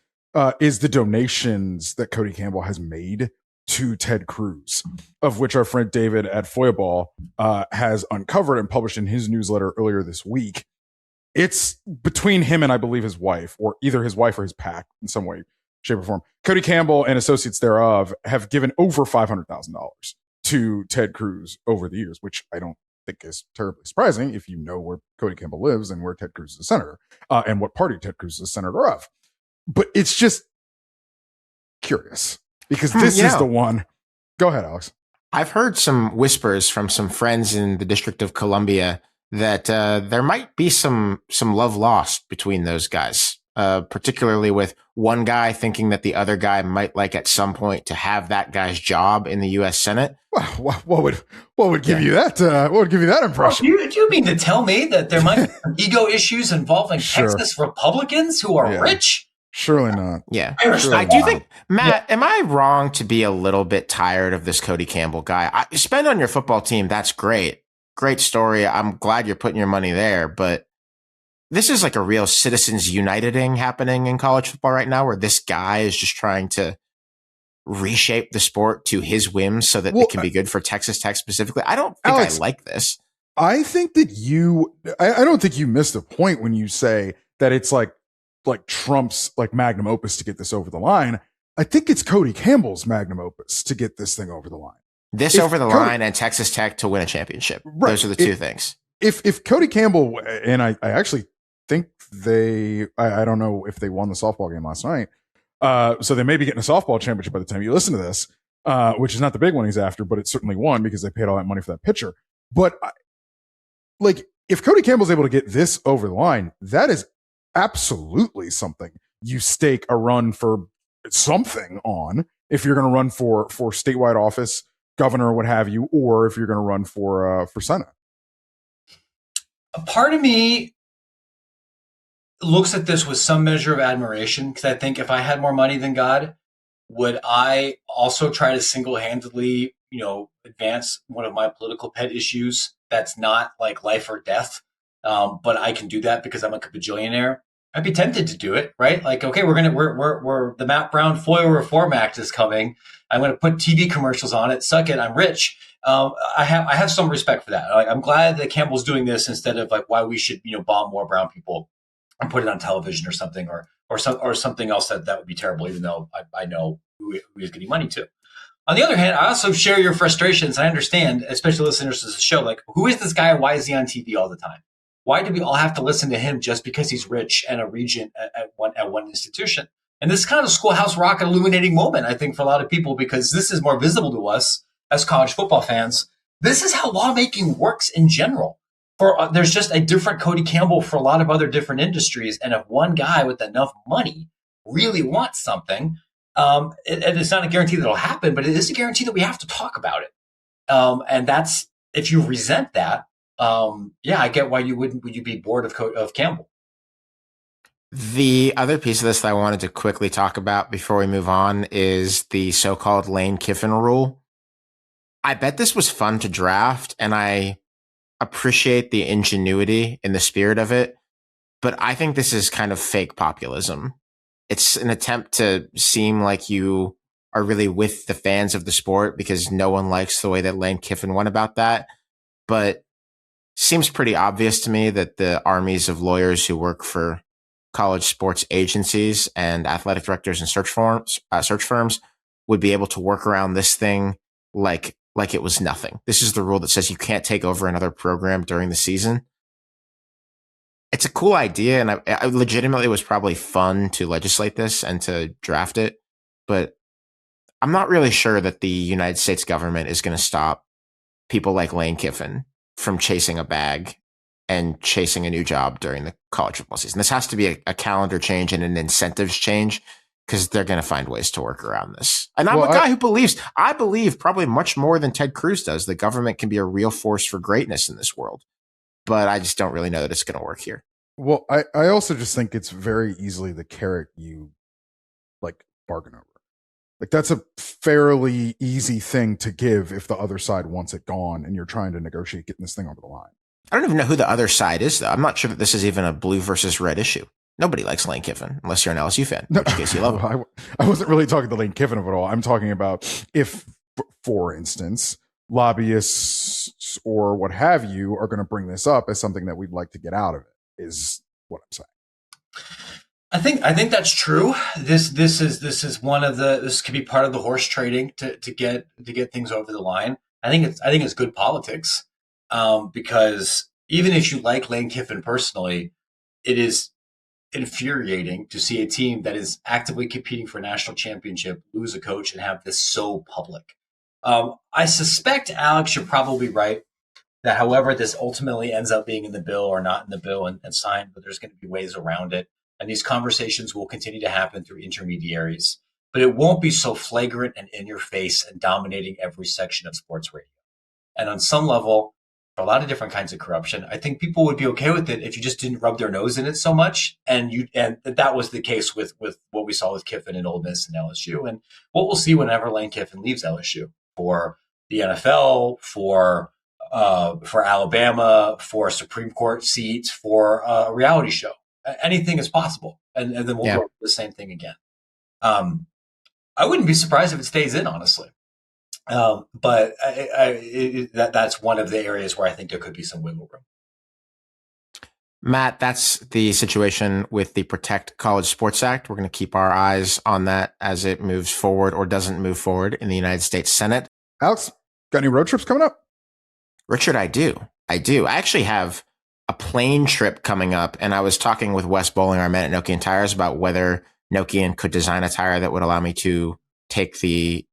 Speaker 3: is the donations that Cody Campbell has made to Ted Cruz, of which our friend David at Foyaball has uncovered and published in his newsletter earlier this week. It's between him and I believe his wife, or either his wife or his PAC in some way, shape, or form. Cody Campbell and associates thereof have given over $500,000 to Ted Cruz over the years, which I don't think is terribly surprising if you know where Cody Campbell lives and where Ted Cruz is a senator, and what party Ted Cruz is a senator of. But it's just curious because this is the one. Go ahead, Alex.
Speaker 1: I've heard some whispers from some friends in the District of Columbia that there might be some love lost between those guys. particularly with one guy thinking that the other guy might like at some point to have that guy's job in the U.S. Senate.
Speaker 3: What would give you that? What would give you that impression?
Speaker 2: Do you mean to tell me that there might be some ego issues involving
Speaker 3: Sure.
Speaker 2: Texas Republicans who are rich?
Speaker 3: Surely not.
Speaker 1: Yeah.
Speaker 3: Surely
Speaker 1: I do
Speaker 3: not.
Speaker 1: think, Matt, am I wrong to be a little bit tired of this Cody Campbell guy? Spend on your football team. That's great. Great story. I'm glad you're putting your money there, but this is like a real Citizens United-ing happening in college football right now, where this guy is just trying to reshape the sport to his whims so that it can be good for Texas Tech specifically. I don't think
Speaker 3: Alex,
Speaker 1: I like this.
Speaker 3: I think that I don't think you missed a point when you say that it's like Trump's like magnum opus to get this over the line. I think it's Cody Campbell's magnum opus to get this thing over the line.
Speaker 1: This over the line and Texas Tech to win a championship. Right. Those are the two things.
Speaker 3: If Cody Campbell, and I actually think I don't know if they won the softball game last night. So they may be getting a softball championship by the time you listen to this, which is not the big one he's after, but it's certainly one because they paid all that money for that pitcher. But if Cody Campbell's able to get this over the line, that is absolutely something you stake a run for something on if you're going to run for statewide office, governor, what have you, or if you're going to run for Senate.
Speaker 2: A part of me looks at this with some measure of admiration because I think if I had more money than God, would I also try to single-handedly, advance one of my political pet issues that's not like life or death, but I can do that because I'm a bajillionaire? I'd be tempted to do it, right? Like, okay, we're the Matt Brown FOIA Reform Act is coming. I'm going to put TV commercials on it. Suck it, I'm rich. I have some respect for that. I'm glad that Campbell's doing this instead of like why we should bomb more brown people and put it on television or something or something else that would be terrible. Even though I know who he's getting money to. On the other hand, I also share your frustrations. I understand, especially listeners to the show. Like, who is this guy? Why is he on TV all the time? Why do we all have to listen to him just because he's rich and a regent at one institution? And this is kind of a Schoolhouse Rock illuminating moment, I think, for a lot of people, because this is more visible to us as college football fans. This is how lawmaking works in general. There's just a different Cody Campbell for a lot of other different industries. And if one guy with enough money really wants something, and it's not a guarantee that it'll happen, but it is a guarantee that we have to talk about it. And that's, if you resent that, I get why would you be bored of Campbell?
Speaker 1: The other piece of this that I wanted to quickly talk about before we move on is the so-called Lane Kiffin rule. I bet this was fun to draft, and I appreciate the ingenuity in the spirit of it, but I think this is kind of fake populism. It's an attempt to seem like you are really with the fans of the sport because no one likes the way that Lane Kiffin went about that. But seems pretty obvious to me that the armies of lawyers who work for college sports agencies and athletic directors and search firms would be able to work around this thing like it was nothing. This is the rule that says you can't take over another program during the season. It's a cool idea, and I legitimately was probably fun to legislate this and to draft it, but I'm not really sure that the United States government is going to stop people like Lane Kiffin from chasing a bag and chasing a new job during the college football season. This has to be a calendar change and an incentives change because they're going to find ways to work around this. And I'm a guy who believes, I believe probably much more than Ted Cruz does, the government can be a real force for greatness in this world. But I just don't really know that it's going to work here.
Speaker 3: Well, I also just think it's very easily the carrot you bargain over. That's a fairly easy thing to give if the other side wants it gone and you're trying to negotiate getting this thing over the line.
Speaker 1: I don't even know who the other side is, though. I'm not sure that this is even a blue versus red issue. Nobody likes Lane Kiffin unless you're an LSU fan, in which case you love him.
Speaker 3: I wasn't really talking to Lane Kiffin of it all. I'm talking about if, for instance, lobbyists or what have you are going to bring this up as something that we'd like to get out of it, is what I'm saying.
Speaker 2: I think that's true. This is one of this could be part of the horse trading to get things over the line. I think it's good politics because even if you like Lane Kiffin personally, it is infuriating to see a team that is actively competing for a national championship lose a coach and have this so public. I suspect, Alex, you're probably right that however this ultimately ends up being in the bill or not in the bill and signed, but there's going to be ways around it. And these conversations will continue to happen through intermediaries, but it won't be so flagrant and in your face and dominating every section of sports radio. And on some level, for a lot of different kinds of corruption, I think people would be okay with it if you just didn't rub their nose in it so much. And that was the case with what we saw with Kiffin and Ole Miss and LSU, and what we'll see whenever Lane Kiffin leaves LSU for the NFL, for Alabama, for a Supreme Court seat, for a reality show. Anything is possible, and then we'll go the same thing again. I wouldn't be surprised if it stays in, honestly. But that's one of the areas where I think there could be some wiggle room.
Speaker 1: Matt, that's the situation with the Protect College Sports Act. We're going to keep our eyes on that as it moves forward or doesn't move forward in the United States Senate.
Speaker 3: Alex, got any road trips coming up?
Speaker 1: Richard, I do. I actually have a plane trip coming up, and I was talking with Wes Bowling, our man at Nokian Tires, about whether Nokian could design a tire that would allow me to take the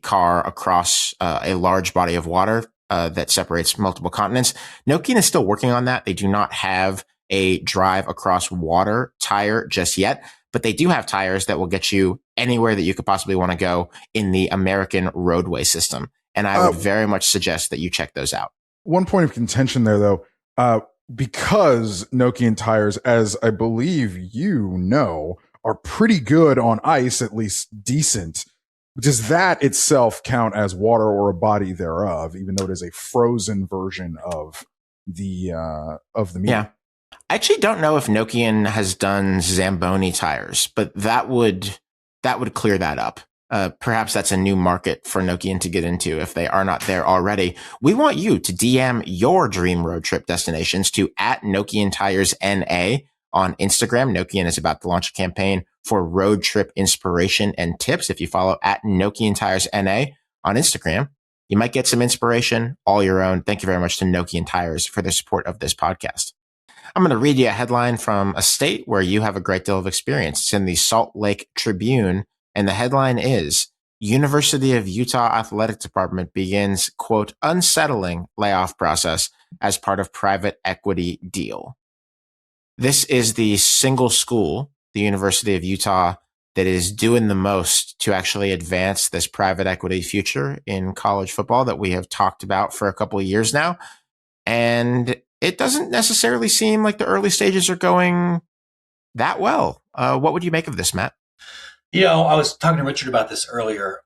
Speaker 1: car across a large body of water that separates multiple continents. Nokian is still working on that. They do not have a drive across water tire just yet, but they do have tires that will get you anywhere that you could possibly want to go in the American roadway system. And I would very much suggest that you check those out.
Speaker 3: One point of contention there, though, because Nokian tires, as I believe you know, are pretty good on ice, at least decent. Does that itself count as water or a body thereof, even though it is a frozen version of the medium?
Speaker 1: Yeah. I actually don't know if Nokian has done Zamboni tires, but that would clear that up. Perhaps that's a new market for Nokian to get into if they are not there already. We want you to DM your dream road trip destinations to @NokianTiresNA on Instagram. Nokian is about to launch a campaign for road trip inspiration and tips. If you follow @NokianTiresNA on Instagram, you might get some inspiration all your own. Thank you very much to Nokian Tires for the support of this podcast. I'm going to read you a headline from a state where you have a great deal of experience. It's in the Salt Lake Tribune, and the headline is, University of Utah Athletic Department begins, quote, unsettling layoff process as part of private equity deal. This is the single school, the University of Utah, that is doing the most to actually advance this private equity future in college football that we have talked about for a couple of years now. And it doesn't necessarily seem like the early stages are going that well. What would you make of this, Matt?
Speaker 2: You know, I was talking to Richard about this earlier.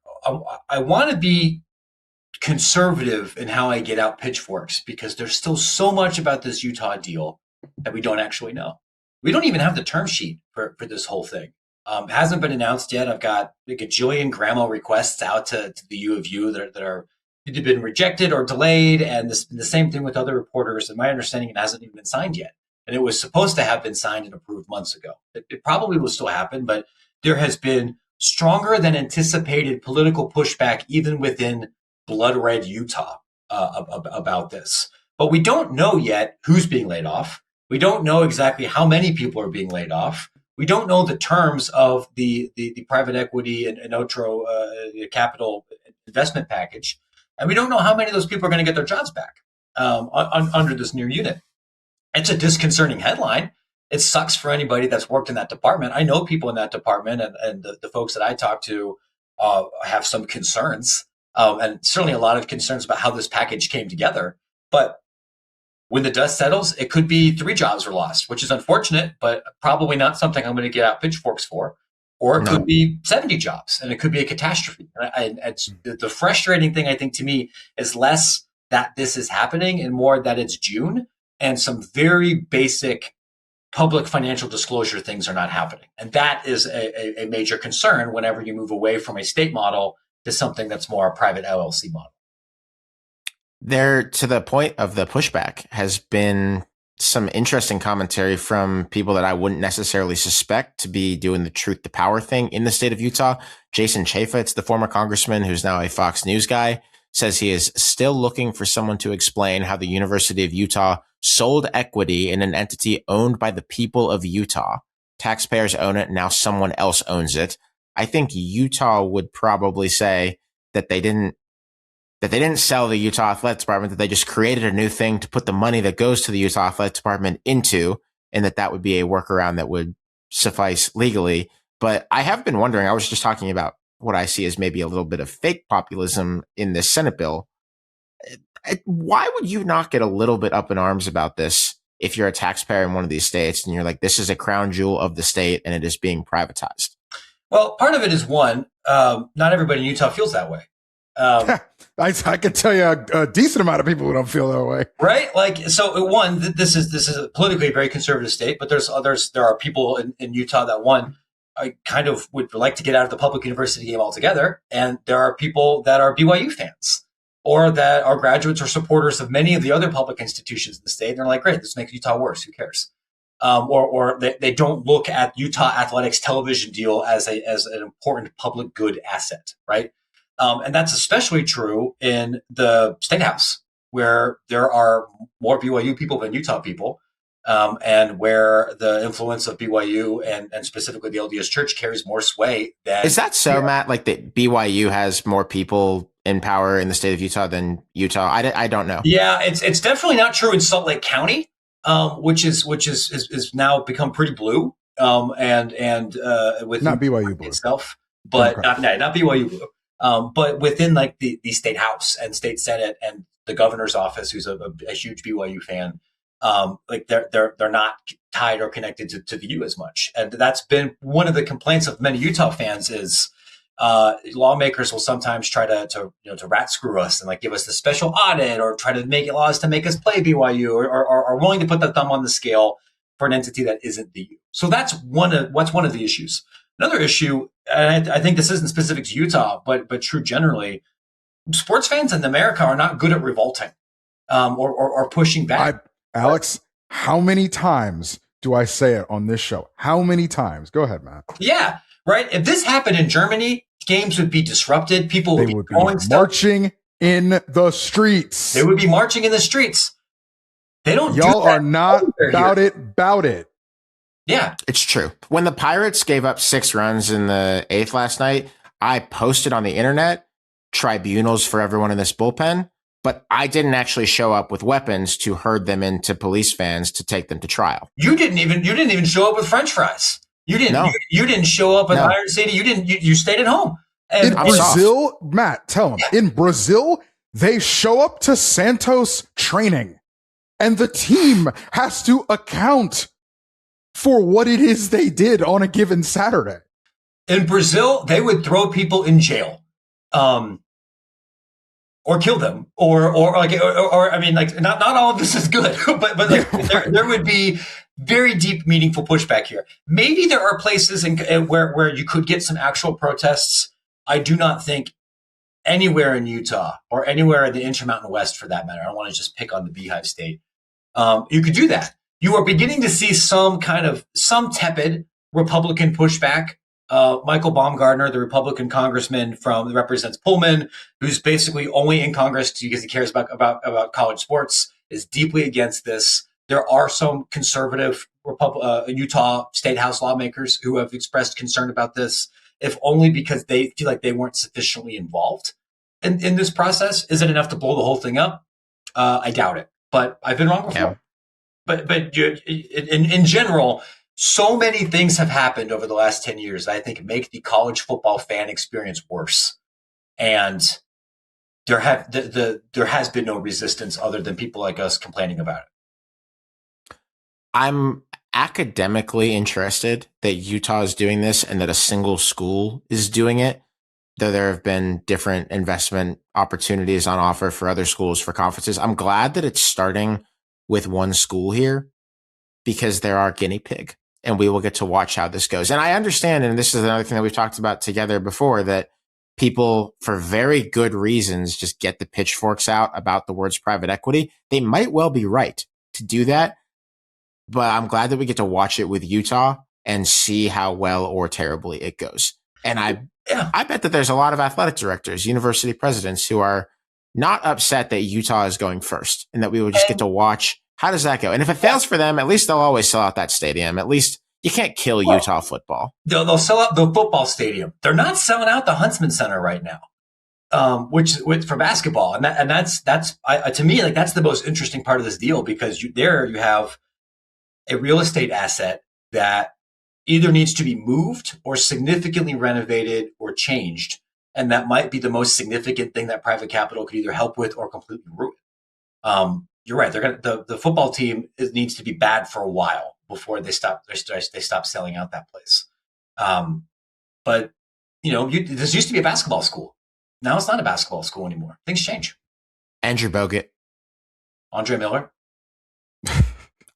Speaker 2: I want to be conservative in how I get out pitchforks because there's still so much about this Utah deal that we don't actually know. We don't even have the term sheet for this whole thing. Hasn't been announced yet. I've got like a gajillion grandma requests out to the U of U that are either been rejected or delayed, and the same thing with other reporters. And my understanding, it hasn't even been signed yet. And it was supposed to have been signed and approved months ago. It probably will still happen, but there has been stronger than anticipated political pushback even within blood red Utah about this. But we don't know yet who's being laid off. We don't know exactly how many people are being laid off. We don't know the terms of the private equity and Otro capital investment package. And we don't know how many of those people are going to get their jobs back under this new unit. It's a disconcerting headline. It sucks for anybody that's worked in that department. I know people in that department, and the folks that I talk to have some concerns, and certainly a lot of concerns about how this package came together. But when the dust settles, it could be 3 jobs were lost, which is unfortunate, but probably not something I'm going to get out pitchforks for. Or it could be 70 jobs, and it could be a catastrophe. And the frustrating thing, I think, to me, is less that this is happening and more that it's June and some very basic public financial disclosure things are not happening. And that is a major concern whenever you move away from a state model to something that's more a private LLC model.
Speaker 1: There, to the point of the pushback, has been some interesting commentary from people that I wouldn't necessarily suspect to be doing the truth to power thing in the state of Utah. Jason Chaffetz, the former congressman who's now a Fox News guy, says he is still looking for someone to explain how the University of Utah sold equity in an entity owned by the people of Utah. Taxpayers own it. Now someone else owns it. I think Utah would probably say that they didn't sell the Utah Athletic Department, that they just created a new thing to put the money that goes to the Utah Athletic Department into, and that would be a workaround that would suffice legally. But I have been wondering, I was just talking about what I see as maybe a little bit of fake populism in this Senate bill. Why would you not get a little bit up in arms about this if you're a taxpayer in one of these states and you're like, this is a crown jewel of the state and it is being privatized?
Speaker 2: Well, part of it is not everybody in Utah feels that way.
Speaker 3: I can tell you a decent amount of people who don't feel that way.
Speaker 2: Right? Like, so one, this is a politically very conservative state, but there are people in Utah that I kind of would like to get out of the public university game altogether. And there are people that are BYU fans or that are graduates or supporters of many of the other public institutions in the state. And they're like, great, this makes Utah worse. Who cares? Or they don't look at Utah Athletics television deal as an important public good asset, right? And that's especially true in the state house, where there are more BYU people than Utah people, and where the influence of BYU and specifically the LDS Church carries more sway than.
Speaker 1: Is that so, Matt? Like that BYU has more people in power in the state of Utah than Utah? I don't know.
Speaker 2: Yeah, it's definitely not true in Salt Lake County, which is now become pretty blue, and with
Speaker 3: not BYU blue
Speaker 2: itself, but not BYU blue. But within like the state house and state senate and the governor's office, who's a huge BYU fan, like they're not tied or connected to the U as much, and that's been one of the complaints of many Utah fans is lawmakers will sometimes try to rat screw us and like give us the special audit or try to make laws to make us play BYU or are willing to put the thumb on the scale for an entity that isn't the U. So that's one of the issues. Another issue, and I think this isn't specific to Utah, but true generally, sports fans in America are not good at revolting or pushing back.
Speaker 3: Alex, how many times do I say it on this show? How many times? Go ahead, Matt.
Speaker 2: Yeah, right. If this happened in Germany, games would be disrupted. People would be
Speaker 3: marching in the streets.
Speaker 2: They would be marching in the streets. They don't.
Speaker 3: Y'all are not about it.
Speaker 2: Yeah,
Speaker 1: it's true. When the Pirates gave up 6 runs in the 8th last night, I posted on the internet tribunals for everyone in this bullpen, but I didn't actually show up with weapons to herd them into police vans to take them to trial.
Speaker 2: You didn't even show up with French fries. You didn't. No. You didn't show up at Iron City. You didn't. You stayed at home. And
Speaker 3: in Brazil, Matt, tell them. Yeah. In Brazil, they show up to Santos training, and the team has to account for what it is they did on a given Saturday.
Speaker 2: In Brazil, they would throw people in jail, or kill them, or I mean, like not all of this is good, but like there would be very deep, meaningful pushback here. Maybe there are places where you could get some actual protests. I do not think anywhere in Utah or anywhere in the Intermountain West, for that matter. I don't want to just pick on the Beehive State. You could do that. You are beginning to see some tepid Republican pushback. Michael Baumgardner, the Republican congressman that represents Pullman, who's basically only in Congress because he cares about college sports, is deeply against this. There are some conservative Utah State House lawmakers who have expressed concern about this, if only because they feel like they weren't sufficiently involved in this process. Is it enough to blow the whole thing up? I doubt it, but I've been wrong before.
Speaker 1: Yeah.
Speaker 2: But in general, so many things have happened over the last 10 years that I think make the college football fan experience worse. And there has been no resistance other than people like us complaining about it.
Speaker 1: I'm academically interested that Utah is doing this and that a single school is doing it, though there have been different investment opportunities on offer for other schools for conferences. I'm glad that it's starting with one school here because they're our guinea pig and we will get to watch how this goes. And I understand, and this is another thing that we've talked about together before, that people for very good reasons just get the pitchforks out about the words private equity. They might well be right to do that, but I'm glad that we get to watch it with Utah and see how well or terribly it goes. And I bet that there's a lot of athletic directors, university presidents who are not upset that Utah is going first and that we will just get to watch. How does that go? And if it fails for them, at least they'll always sell out that stadium. At least you can't kill Utah football.
Speaker 2: They'll sell out the football stadium. They're not selling out the Huntsman Center right now, which for basketball. And that's to me, like that's the most interesting part of this deal, because you have a real estate asset that either needs to be moved or significantly renovated or changed. And that might be the most significant thing that private capital could either help with or completely ruin. You're right. The football team needs to be bad for a while before they stop selling out that place. But this used to be a basketball school. Now it's not a basketball school anymore. Things change.
Speaker 1: Andrew Bogut.
Speaker 2: Andre Miller.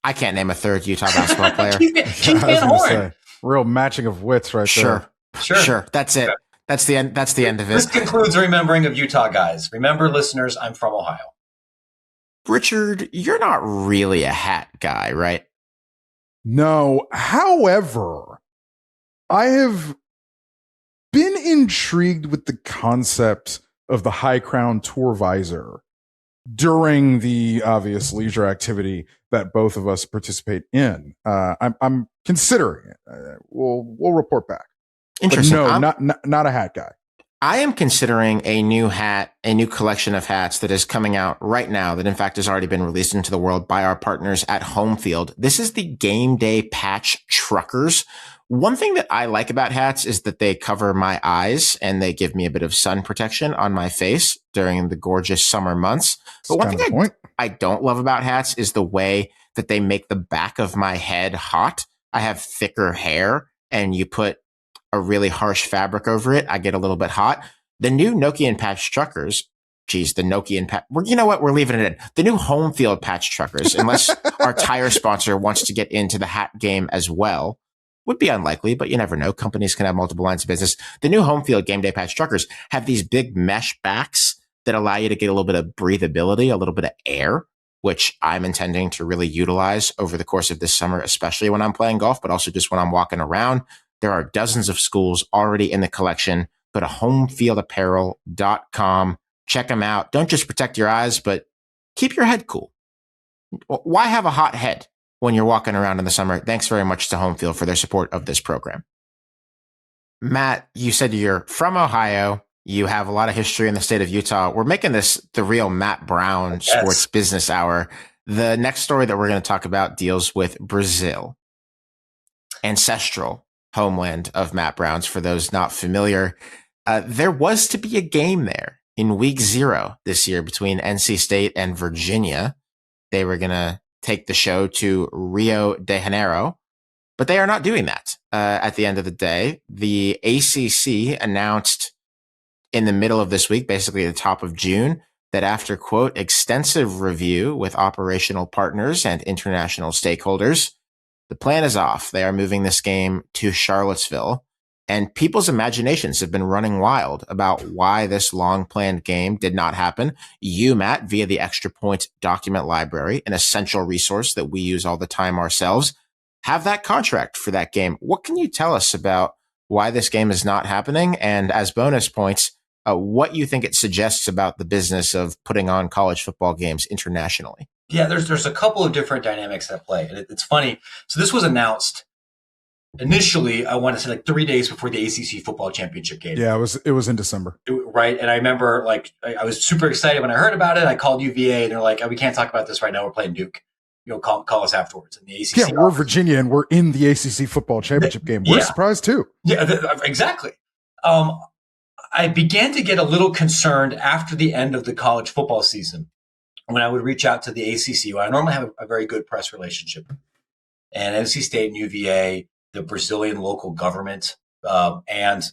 Speaker 1: I can't name a third Utah basketball player.
Speaker 2: Keith Van Horn.
Speaker 3: Real matching of wits right there.
Speaker 1: Sure. That's it. That's the end of it.
Speaker 2: This concludes remembering of Utah guys. Remember, listeners, I'm from Ohio.
Speaker 1: Richard, you're not really a hat guy, right?
Speaker 3: No. However, I have been intrigued with the concept of the High Crown Tour visor during the obvious leisure activity that both of us participate in. I'm considering it. We'll report back.
Speaker 1: Interesting.
Speaker 3: But no, not a hat guy.
Speaker 1: I am considering a new collection of hats that is coming out right now that in fact has already been released into the world by our partners at Home Field. This is the Game Day Patch Truckers. One thing that I like about hats is that they cover my eyes and they give me a bit of sun protection on my face during the gorgeous summer months. But one thing I don't love about hats is the way that they make the back of my head hot. I have thicker hair and you put a really harsh fabric over it. I get a little bit hot. The new Nokian Patch Truckers, the Nokian Patch, you know what? We're leaving it in. The new Home Field Patch Truckers, unless our tire sponsor wants to get into the hat game as well. Would be unlikely, but you never know. Companies can have multiple lines of business. The new Home Field Game Day Patch Truckers have these big mesh backs that allow you to get a little bit of breathability, a little bit of air, which I'm intending to really utilize over the course of this summer, especially when I'm playing golf, but also just when I'm walking around. There are dozens of schools already in the collection. Go to homefieldapparel.com. Check them out. Don't just protect your eyes, but keep your head cool. Why have a hot head when you're walking around in the summer? Thanks very much to Home Field for their support of this program. Matt, you said you're from Ohio. You have a lot of history in the state of Utah. We're making this the real Matt Brown Sports Business Hour. The next story that we're going to talk about deals with Brazil. Ancestral homeland of Matt Brown's, for those not familiar. There was to be a game there in week 0 this year between NC State and Virginia. They were going to take the show to Rio de Janeiro, but they are not doing that. At the end of the day, the ACC announced in the middle of this week, basically the top of June, that after, quote, extensive review with operational partners and international stakeholders, the plan is off. They are moving this game to Charlottesville, and people's imaginations have been running wild about why this long-planned game did not happen. You, Matt, via the Extra Point document library, an essential resource that we use all the time ourselves, have that contract for that game. What can you tell us about why this game is not happening? And as bonus points, what you think it suggests about the business of putting on college football games internationally?
Speaker 2: Yeah, there's a couple of different dynamics at play. And it's funny. So this was announced initially, I want to say like 3 days before the ACC football championship game.
Speaker 3: Yeah, it was in December.
Speaker 2: Right. And I remember I was super excited when I heard about it. I called UVA and they're like, we can't talk about this right now. We're playing Duke. Call us afterwards. And the ACC.
Speaker 3: Yeah, we're Virginia and we're in the ACC football championship game. We're surprised too.
Speaker 2: Yeah, exactly. I began to get a little concerned after the end of the college football season when I would reach out to the ACC, where I normally have a very good press relationship, and NC State and UVA, the Brazilian local government, and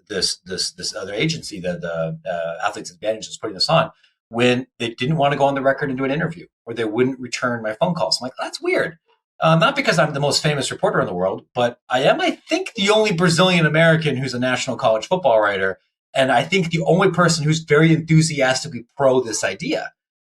Speaker 2: this other agency, the Athletes Advantage, is putting this on, when they didn't want to go on the record and do an interview, or they wouldn't return my phone calls. I'm like, that's weird. Not because I'm the most famous reporter in the world, but I am, I think, the only Brazilian American who's a national college football writer, and I think the only person who's very enthusiastically pro this idea.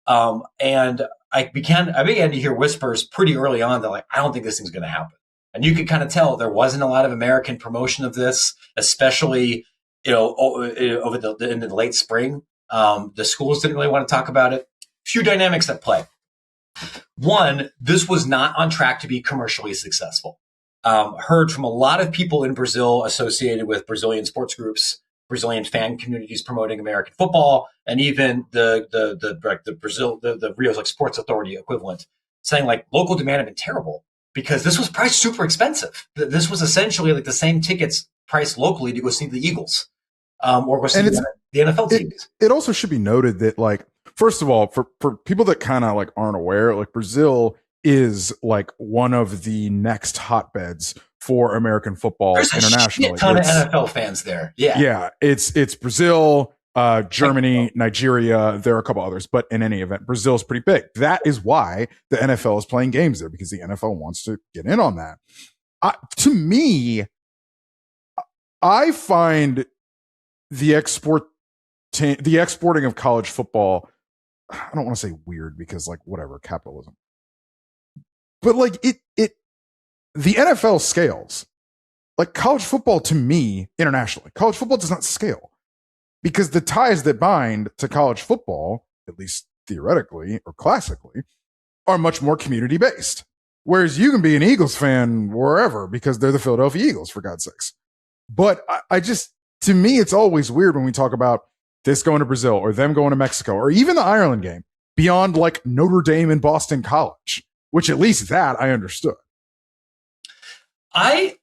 Speaker 2: And I began to hear whispers pretty early on that, like, I don't think this thing's going to happen. And you could kind of tell there wasn't a lot of American promotion of this, especially, in the late spring. The schools didn't really want to talk about it. Few dynamics at play. One, this was not on track to be commercially successful. Heard from a lot of people in Brazil associated with Brazilian sports groups, Brazilian fan communities promoting American football, and even the Rio's like Sports Authority equivalent, saying like local demand had been terrible. because this was priced super expensive. This was essentially like the same tickets priced locally to go see the Eagles, or go see the NFL teams.
Speaker 3: It also should be noted that, like, first of all, for people that kind of like aren't aware, like Brazil is like one of the next hotbeds for American football internationally.
Speaker 2: There's a ton of NFL fans there.
Speaker 3: Yeah. It's Brazil, Germany, Nigeria. There are a couple others, but in any event, Brazil is pretty big. That is why the NFL is playing games there, because the NFL wants to get in on that. To me, I find the exporting of college football, I don't want to say weird, because like whatever, capitalism. But like the NFL scales. Like college football, to me, internationally, college football does not scale, because the ties that bind to college football, at least theoretically or classically, are much more community based. Whereas you can be an Eagles fan wherever because they're the Philadelphia Eagles, for God's sakes. But I just, to me, it's always weird when we talk about this going to Brazil or them going to Mexico or even the Ireland game beyond like Notre Dame and Boston College, which at least that I understood.
Speaker 2: I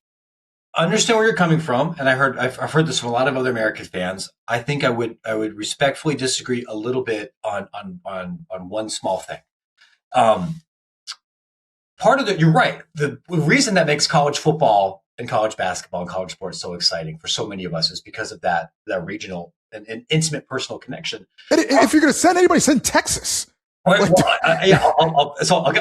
Speaker 2: understand where you're coming from, and I've heard this from a lot of other American fans. I think I would respectfully disagree a little bit on one small thing. Part of you're right. The reason that makes college football and college basketball and college sports so exciting for so many of us is because of that regional and intimate personal connection.
Speaker 3: If you're going to send anybody, send Texas.
Speaker 2: Right, well,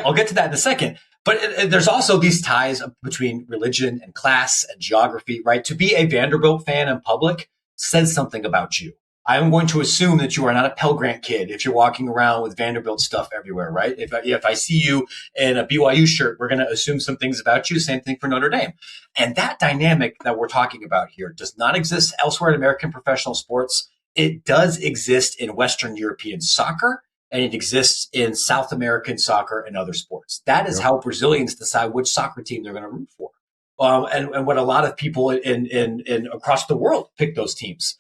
Speaker 2: I'll get to that in a second. But there's also these ties between religion and class and geography, right? To be a Vanderbilt fan in public says something about you. I'm going to assume that you are not a Pell Grant kid if you're walking around with Vanderbilt stuff everywhere, right? If I see you in a BYU shirt, we're going to assume some things about you. Same thing for Notre Dame. And that dynamic that we're talking about here does not exist elsewhere in American professional sports. It does exist in Western European soccer, and it exists in South American soccer and other sports. That is how Brazilians decide which soccer team they're going to root for. And what a lot of people in across the world pick those teams.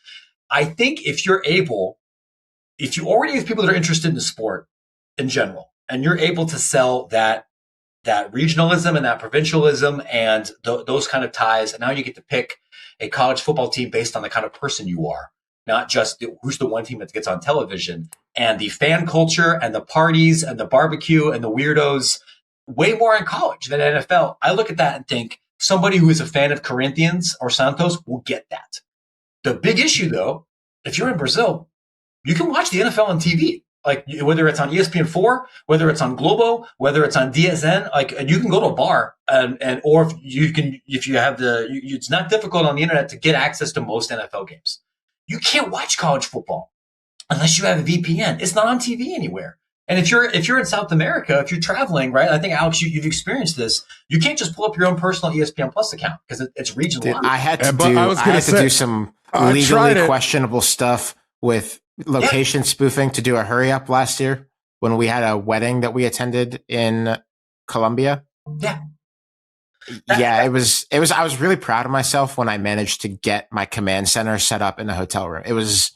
Speaker 2: I think if you already have people that are interested in the sport in general, and you're able to sell that regionalism and that provincialism and those kind of ties, and now you get to pick a college football team based on the kind of person you are, not just who's the one team that gets on television, and the fan culture and the parties and the barbecue and the weirdos, way more in college than NFL. I look at that and think somebody who is a fan of Corinthians or Santos will get that. The big issue, though, if you're in Brazil, you can watch the NFL on TV, like whether it's on ESPN4, whether it's on Globo, whether it's on DSN. Like, and you can go to a bar or if you have it's not difficult on the internet to get access to most NFL games. You can't watch college football unless you have a VPN. It's not on TV anywhere. And if you're in South America, if you're traveling, right? I think, Alex, you've experienced this. You can't just pull up your own personal ESPN Plus account because it's regional.
Speaker 1: Dude, I had to do some legally questionable stuff with location spoofing to do a hurry up last year when we had a wedding that we attended in Colombia. I was really proud of myself when I managed to get my command center set up in the hotel room. It was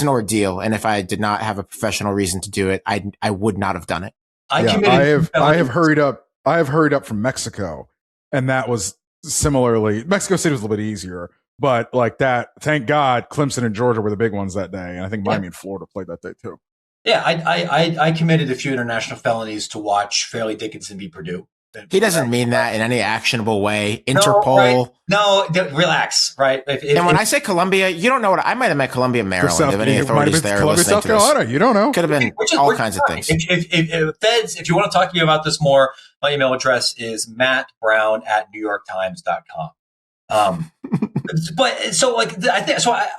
Speaker 1: an ordeal, and if I did not have a professional reason to do it, I would not have done it.
Speaker 3: I have hurried up from Mexico, and that was similarly, Mexico City was a little bit easier, but like that, thank God Clemson and Georgia were the big ones that day, and I think Miami and Florida played that day too.
Speaker 2: Yeah, I committed a few international felonies to watch Fairleigh Dickinson beat Purdue.
Speaker 1: He doesn't mean that in any actionable way. Interpol.
Speaker 2: Relax, right?
Speaker 1: And when I say Columbia, you don't know what I might have met Columbia, Maryland. If any authorities there
Speaker 3: Columbia,
Speaker 1: listening
Speaker 3: South Carolina, you don't know.
Speaker 1: Could have been all kinds of things.
Speaker 2: If you want to talk to me about this more, my email address is mattbrown@newyorktimes.com. I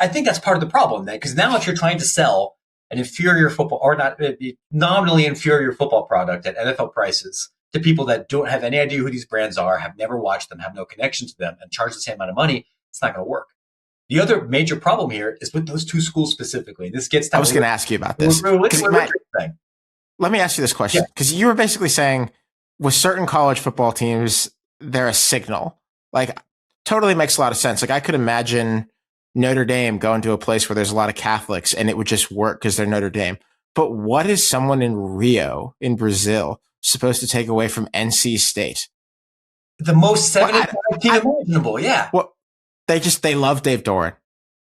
Speaker 2: think that's part of the problem then, because now if you're trying to sell an inferior football or not nominally inferior football product at NFL prices to people that don't have any idea who these brands are, have never watched them, have no connection to them, and charge the same amount of money, it's not going to work. The other major problem here is with those two schools specifically. This gets to
Speaker 1: I was going to ask you about this. Let me ask you this question, because you were basically saying with certain college football teams, they're a signal. Like, totally makes a lot of sense. Like, I could imagine Notre Dame going to a place where there's a lot of Catholics and it would just work because they're Notre Dame. But what is someone in Rio, in Brazil, supposed to take away from NC State?
Speaker 2: the most 7
Speaker 1: Well,
Speaker 2: and 5 team imaginable. Yeah.
Speaker 1: Well, they love Dave Doran.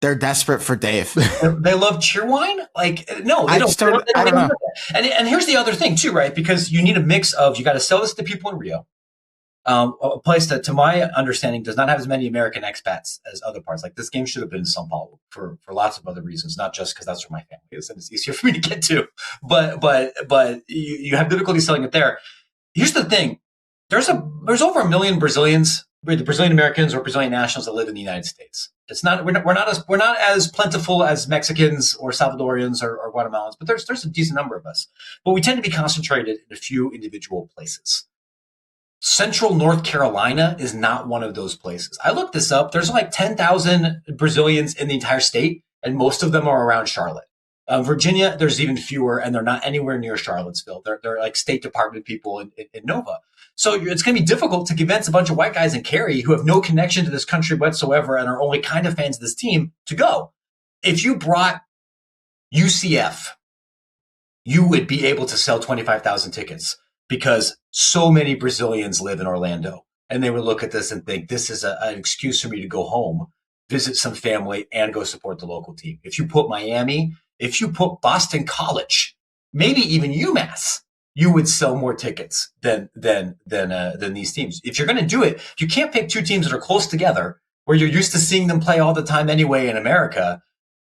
Speaker 1: They're desperate for Dave.
Speaker 2: They love Cheerwine? Like, no, they don't.
Speaker 1: I don't know.
Speaker 2: And here's the other thing too, right? Because you need a mix of, you got to sell this to people in Rio. A place that, to my understanding, does not have as many American expats as other parts. Like, this game should have been in Sao Paulo for lots of other reasons, not just because that's where my family is and it's easier for me to get to. But you have difficulty selling it there. Here's the thing: there's over 1 million Brazilians, Brazilian Americans or Brazilian nationals that live in the United States. It's not we're not as plentiful as Mexicans or Salvadorians or Guatemalans, but there's a decent number of us. But we tend to be concentrated in a few individual places. Central North Carolina is not one of those places. I looked this up. There's like 10,000 Brazilians in the entire state, and most of them are around Charlotte. Virginia, there's even fewer, and they're not anywhere near Charlottesville. They're like State Department people in Nova. So it's going to be difficult to convince a bunch of white guys in Cary who have no connection to this country whatsoever and are only kind of fans of this team to go. If you brought UCF, you would be able to sell 25,000 tickets, because so many Brazilians live in Orlando, and they would look at this and think, this is an excuse for me to go home, visit some family, and go support the local team. If you put Miami, if you put Boston College, maybe even UMass, you would sell more tickets than these teams. If you're going to do it, you can't pick two teams that are close together, where you're used to seeing them play all the time anyway in America,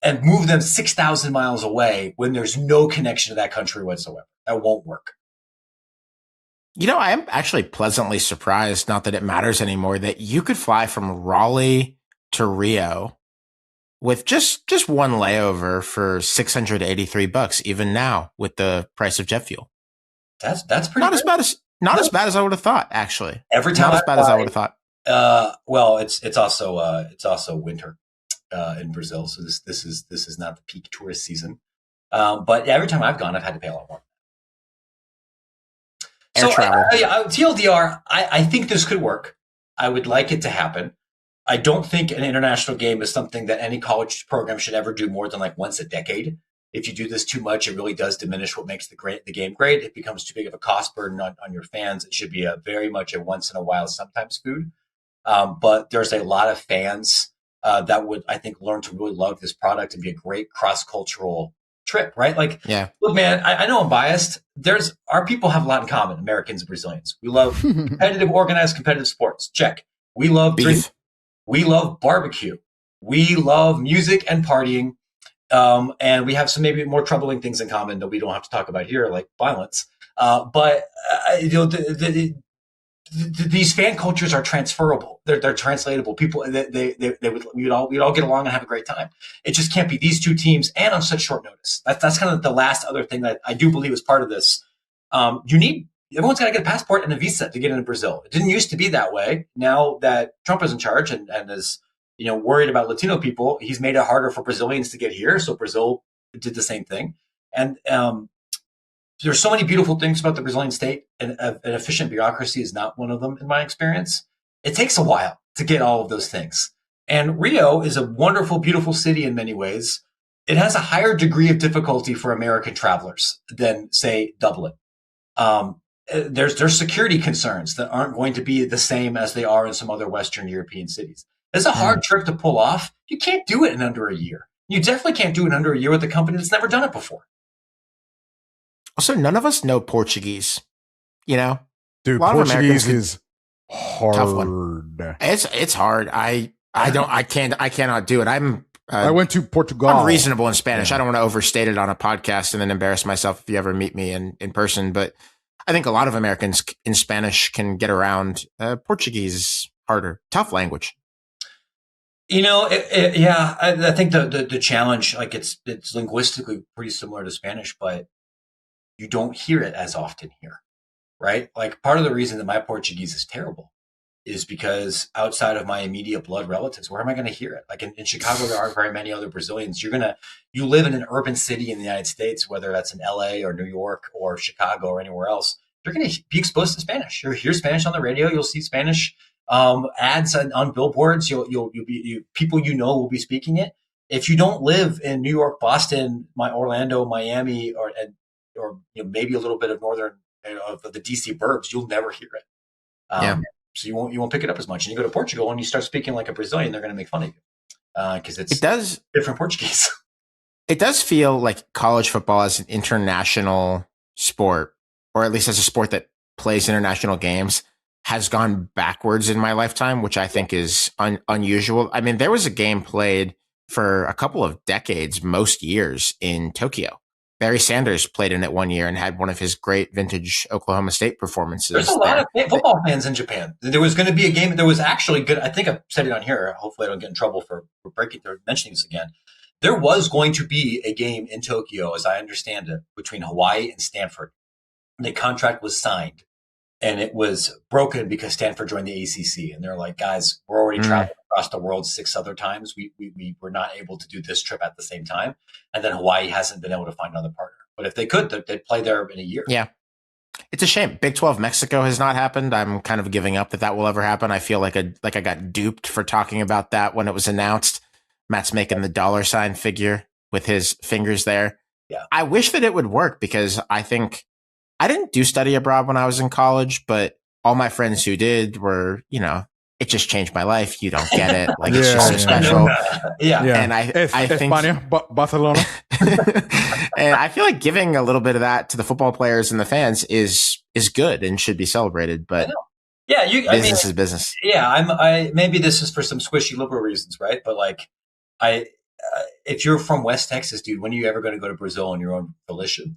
Speaker 2: and move them 6,000 miles away when there's no connection to that country whatsoever. That won't work.
Speaker 1: You know, I am actually pleasantly surprised, not that it matters anymore, that you could fly from Raleigh to Rio with just one layover for $683, even now with the price of jet fuel.
Speaker 2: That's pretty
Speaker 1: not
Speaker 2: good.
Speaker 1: As bad as I would have thought, actually.
Speaker 2: Every time
Speaker 1: not as bad as I would have thought.
Speaker 2: Well, it's also winter in Brazil, so this is not the peak tourist season. But every time I've gone, I've had to pay a lot more.
Speaker 1: Air travel.
Speaker 2: TLDR, I think this could work. I would like it to happen. I don't think an international game is something that any college program should ever do more than like once a decade. If you do this too much, it really does diminish what makes the game great. It becomes too big of a cost burden on your fans. It should be very much a once in a while, sometimes food. But there's a lot of fans that would, I think, learn to really love this product and be a great cross-cultural trip, right? Like,
Speaker 1: yeah.
Speaker 2: Look, man, I know I'm biased. Our people have a lot in common, Americans and Brazilians. We love organized competitive sports. Check. We love beef. We love barbecue. We love music and partying. And we have some maybe more troubling things in common that we don't have to talk about here, like violence. But these fan cultures are transferable. They're translatable. People, we'd all get along and have a great time. It just can't be these two teams and on such short notice. That's kind of the last other thing that I do believe is part of this. Everyone's got to get a passport and a visa to get into Brazil. It didn't used to be that way. Now that Trump is in charge and is worried about Latino people, he's made it harder for Brazilians to get here. So Brazil did the same thing. And there's so many beautiful things about the Brazilian state, and an efficient bureaucracy is not one of them in my experience. It takes a while to get all of those things. And Rio is a wonderful, beautiful city in many ways. It has a higher degree of difficulty for American travelers than, say, Dublin. There's security concerns that aren't going to be the same as they are in some other Western European cities. It's a hard trip to pull off. You can't do it in under a year. You definitely can't do it in under a year with a company that's never done it before.
Speaker 1: Also, none of us know Portuguese,
Speaker 3: Dude, Portuguese is hard.
Speaker 1: It's hard. I cannot do it.
Speaker 3: I went to Portugal.
Speaker 1: I'm reasonable in Spanish. Yeah. I don't want to overstate it on a podcast and then embarrass myself if you ever meet me in person. But I think a lot of Americans in Spanish can get around. Portuguese is harder. Tough language.
Speaker 2: I think the challenge, like it's linguistically pretty similar to Spanish, but you don't hear it as often here, right? Like, part of the reason that my Portuguese is terrible is because outside of my immediate blood relatives, where am I going to hear it? Like in Chicago, there aren't very many other Brazilians. You live in an urban city in the United States, whether that's in LA or New York or Chicago or anywhere else, you're going to be exposed to Spanish. You'll hear Spanish on the radio. You'll see Spanish ads on billboards. People will be speaking it. If you don't live in New York, Boston, Orlando, Miami, or maybe a little bit of northern of the DC burbs, you'll never hear it. so you won't pick it up as much. And you go to Portugal and you start speaking like a Brazilian, they're going to make fun of you because it's different Portuguese.
Speaker 1: It does feel like college football as an international sport, or at least as a sport that plays international games, has gone backwards in my lifetime, which I think is unusual. I mean, there was a game played for a couple of decades, most years, in Tokyo. Barry Sanders played in it one year and had one of his great vintage Oklahoma State performances.
Speaker 2: There's a lot of football fans in Japan. There was going to be a game. There was actually good. I think I've said it on here. Hopefully I don't get in trouble for breaking or mentioning this again. There was going to be a game in Tokyo, as I understand it, between Hawaii and Stanford. The contract was signed and it was broken because Stanford joined the ACC. And they're like, guys, we're already traveling across the world 6 other times. We were not able to do this trip at the same time. And then Hawaii hasn't been able to find another partner. But if they could, they'd play there in a year.
Speaker 1: Yeah. It's a shame. Big 12 Mexico has not happened. I'm kind of giving up that will ever happen. I feel like I got duped for talking about that when it was announced. Matt's making the $ figure with his fingers there.
Speaker 2: Yeah.
Speaker 1: I wish that it would work because I think I didn't do study abroad when I was in college, but all my friends who did were, it just changed my life. You don't get it. Like it's just so special.
Speaker 2: Yeah.
Speaker 1: And I think
Speaker 3: España, Barcelona.
Speaker 1: And I feel like giving a little bit of that to the football players and the fans is good and should be celebrated. But
Speaker 2: yeah,
Speaker 1: business is business.
Speaker 2: Yeah, maybe this is for some squishy liberal reasons, right? But like, if you're from West Texas, dude, when are you ever going to go to Brazil on your own volition?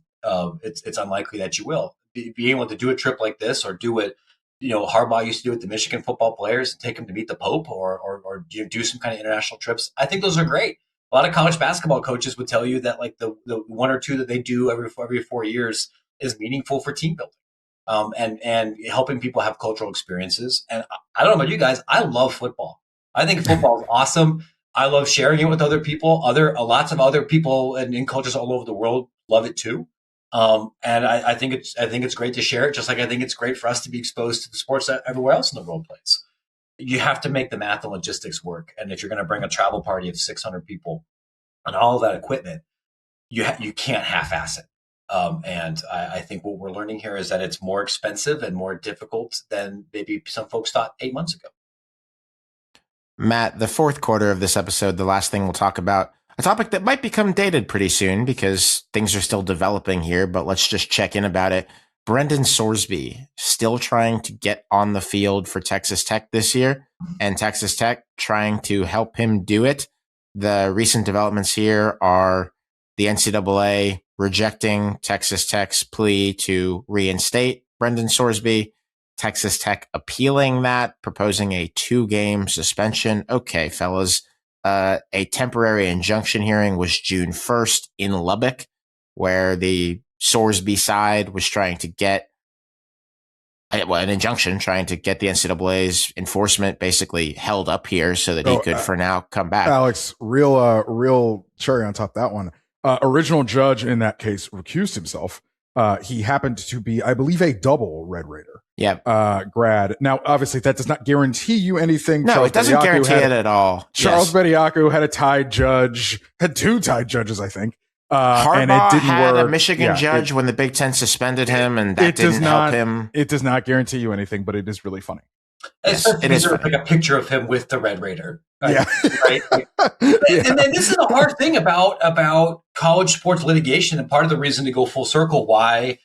Speaker 2: It's unlikely that you will. Being able to do a trip like this, or do what Harbaugh used to do with the Michigan football players, and take them to meet the Pope, or do some kind of international trips. I think those are great. A lot of college basketball coaches would tell you that like the 1 or 2 that they do every 4 years is meaningful for team building, and helping people have cultural experiences. And I don't know about you guys, I love football. I think football is awesome. I love sharing it with other people. Lots of other people and in cultures all over the world love it too. And I think it's great to share it, just like I think it's great for us to be exposed to the sports that everywhere else in the world plays. You have to make the math and logistics work. And if you're going to bring a travel party of 600 people and all of that equipment, you can't half-ass it. And I think what we're learning here is that it's more expensive and more difficult than maybe some folks thought 8 months ago.
Speaker 1: Matt, the fourth quarter of this episode, the last thing we'll talk about, a topic that might become dated pretty soon because things are still developing here, but let's just check in about it. Brendan Sorsby still trying to get on the field for Texas Tech this year, and Texas Tech trying to help him do it. The recent developments here are the NCAA rejecting Texas Tech's plea to reinstate Brendan Sorsby, Texas Tech appealing that, proposing a 2-game suspension. Okay, fellas. A temporary injunction hearing was June 1st in Lubbock, where the Sorsby side was trying to get an injunction, trying to get the NCAA's enforcement basically held up here so that he could, for now, come back.
Speaker 3: Alex, real cherry on top of that one. Original judge in that case recused himself. He happened to be, I believe, a double Red Raider.
Speaker 1: Yeah.
Speaker 3: Grad. Now, obviously, that does not guarantee you anything.
Speaker 1: No, it doesn't guarantee it at all.
Speaker 3: Charles Bediaku had had 2 tied judges, I think.
Speaker 1: Harbaugh
Speaker 3: and it didn't
Speaker 1: had
Speaker 3: work.
Speaker 1: a Michigan judge when the Big Ten suspended him, and that didn't help him.
Speaker 3: It does not guarantee you anything, but it is really funny.
Speaker 2: Yes, it is like a picture of him with the Red Raider. Right?
Speaker 3: Yeah.
Speaker 2: Right? And then this is the hard thing about college sports litigation, and part of the reason to go full circle why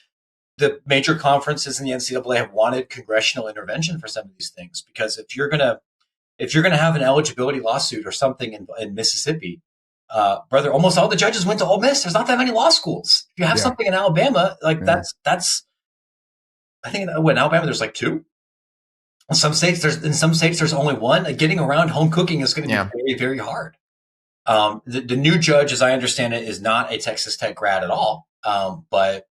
Speaker 2: the major conferences in the NCAA have wanted congressional intervention for some of these things. Because if you're gonna have an eligibility lawsuit or something in Mississippi, brother, almost all the judges went to Ole Miss. There's not that many law schools. If you have something in Alabama, that's I think in Alabama there's like 2. In some states there's only 1. Getting around home cooking is going to be very, very hard. The new judge, as I understand it, is not a Texas Tech grad at all. But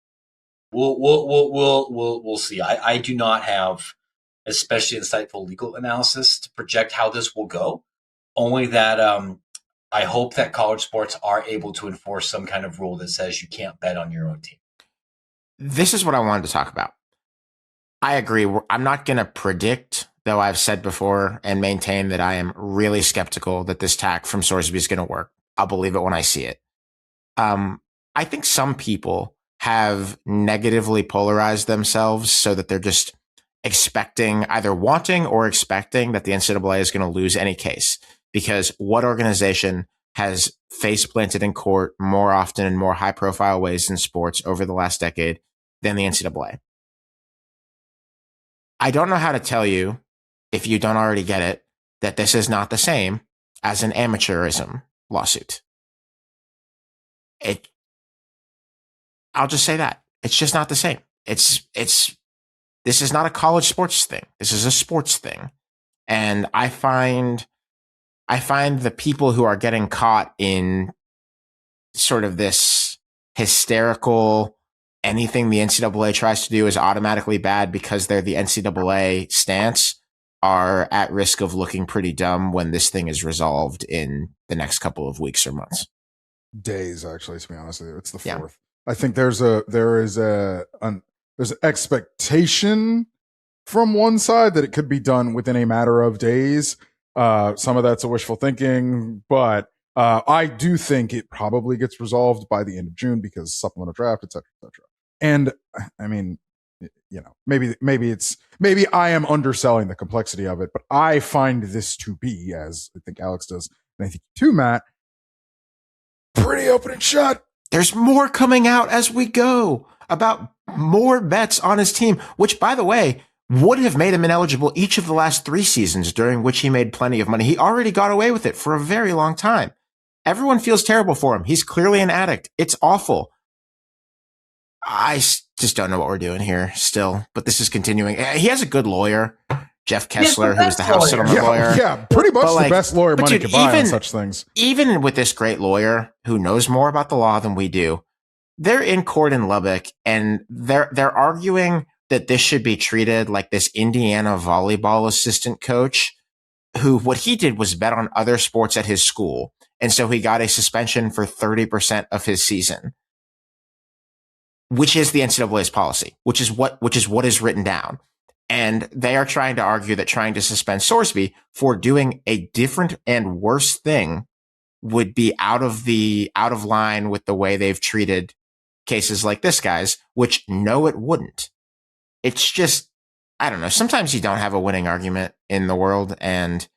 Speaker 2: we'll see. I do not have especially insightful legal analysis to project how this will go. Only that I hope that college sports are able to enforce some kind of rule that says you can't bet on your own team.
Speaker 1: This is what I wanted to talk about. I agree. I'm not going to predict, though I've said before and maintain that I am really skeptical that this tack from Sorsby is going to work. I'll believe it when I see it. I think some people have negatively polarized themselves so that they're just either wanting or expecting that the NCAA is going to lose any case, because what organization has face planted in court more often in more high profile ways in sports over the last decade than the NCAA? I don't know how to tell you, if you don't already get it, that this is not the same as an amateurism lawsuit. I'll just say that. It's just not the same. This is not a college sports thing. This is a sports thing. And I find the people who are getting caught in sort of this hysterical, anything the NCAA tries to do is automatically bad because they're the NCAA stance, are at risk of looking pretty dumb when this thing is resolved in the next couple of weeks or months.
Speaker 3: Days, actually, to be honest with you. It's the 4th. Yeah. I think there's an expectation from one side that it could be done within a matter of days. Some of that's a wishful thinking, but I do think it probably gets resolved by the end of June because supplemental draft, et cetera, et cetera. And I mean, maybe I am underselling the complexity of it, but I find this to be, as I think Alex does, and I think you too, Matt, pretty open and shut.
Speaker 1: There's more coming out as we go about more bets on his team, which, by the way, would have made him ineligible each of the last 3 seasons, during which he made plenty of money. He already got away with it for a very long time. Everyone feels terrible for him. He's clearly an addict. It's awful. I just don't know what we're doing here still, but this is continuing. He has a good lawyer, Jeff Kessler, who was the House settlement lawyer.
Speaker 3: Yeah, pretty much the best lawyer money could buy on such things.
Speaker 1: Even with this great lawyer who knows more about the law than we do, they're in court in Lubbock, and they're arguing that this should be treated like this Indiana volleyball assistant coach who, what he did was bet on other sports at his school. And so he got a suspension for 30% of his season, which is the NCAA's policy, which is what is written down. And they are trying to argue that trying to suspend Sorsby for doing a different and worse thing would be out of line with the way they've treated cases like this guy's, which no, it wouldn't. It's just, I don't know. Sometimes you don't have a winning argument in the world, and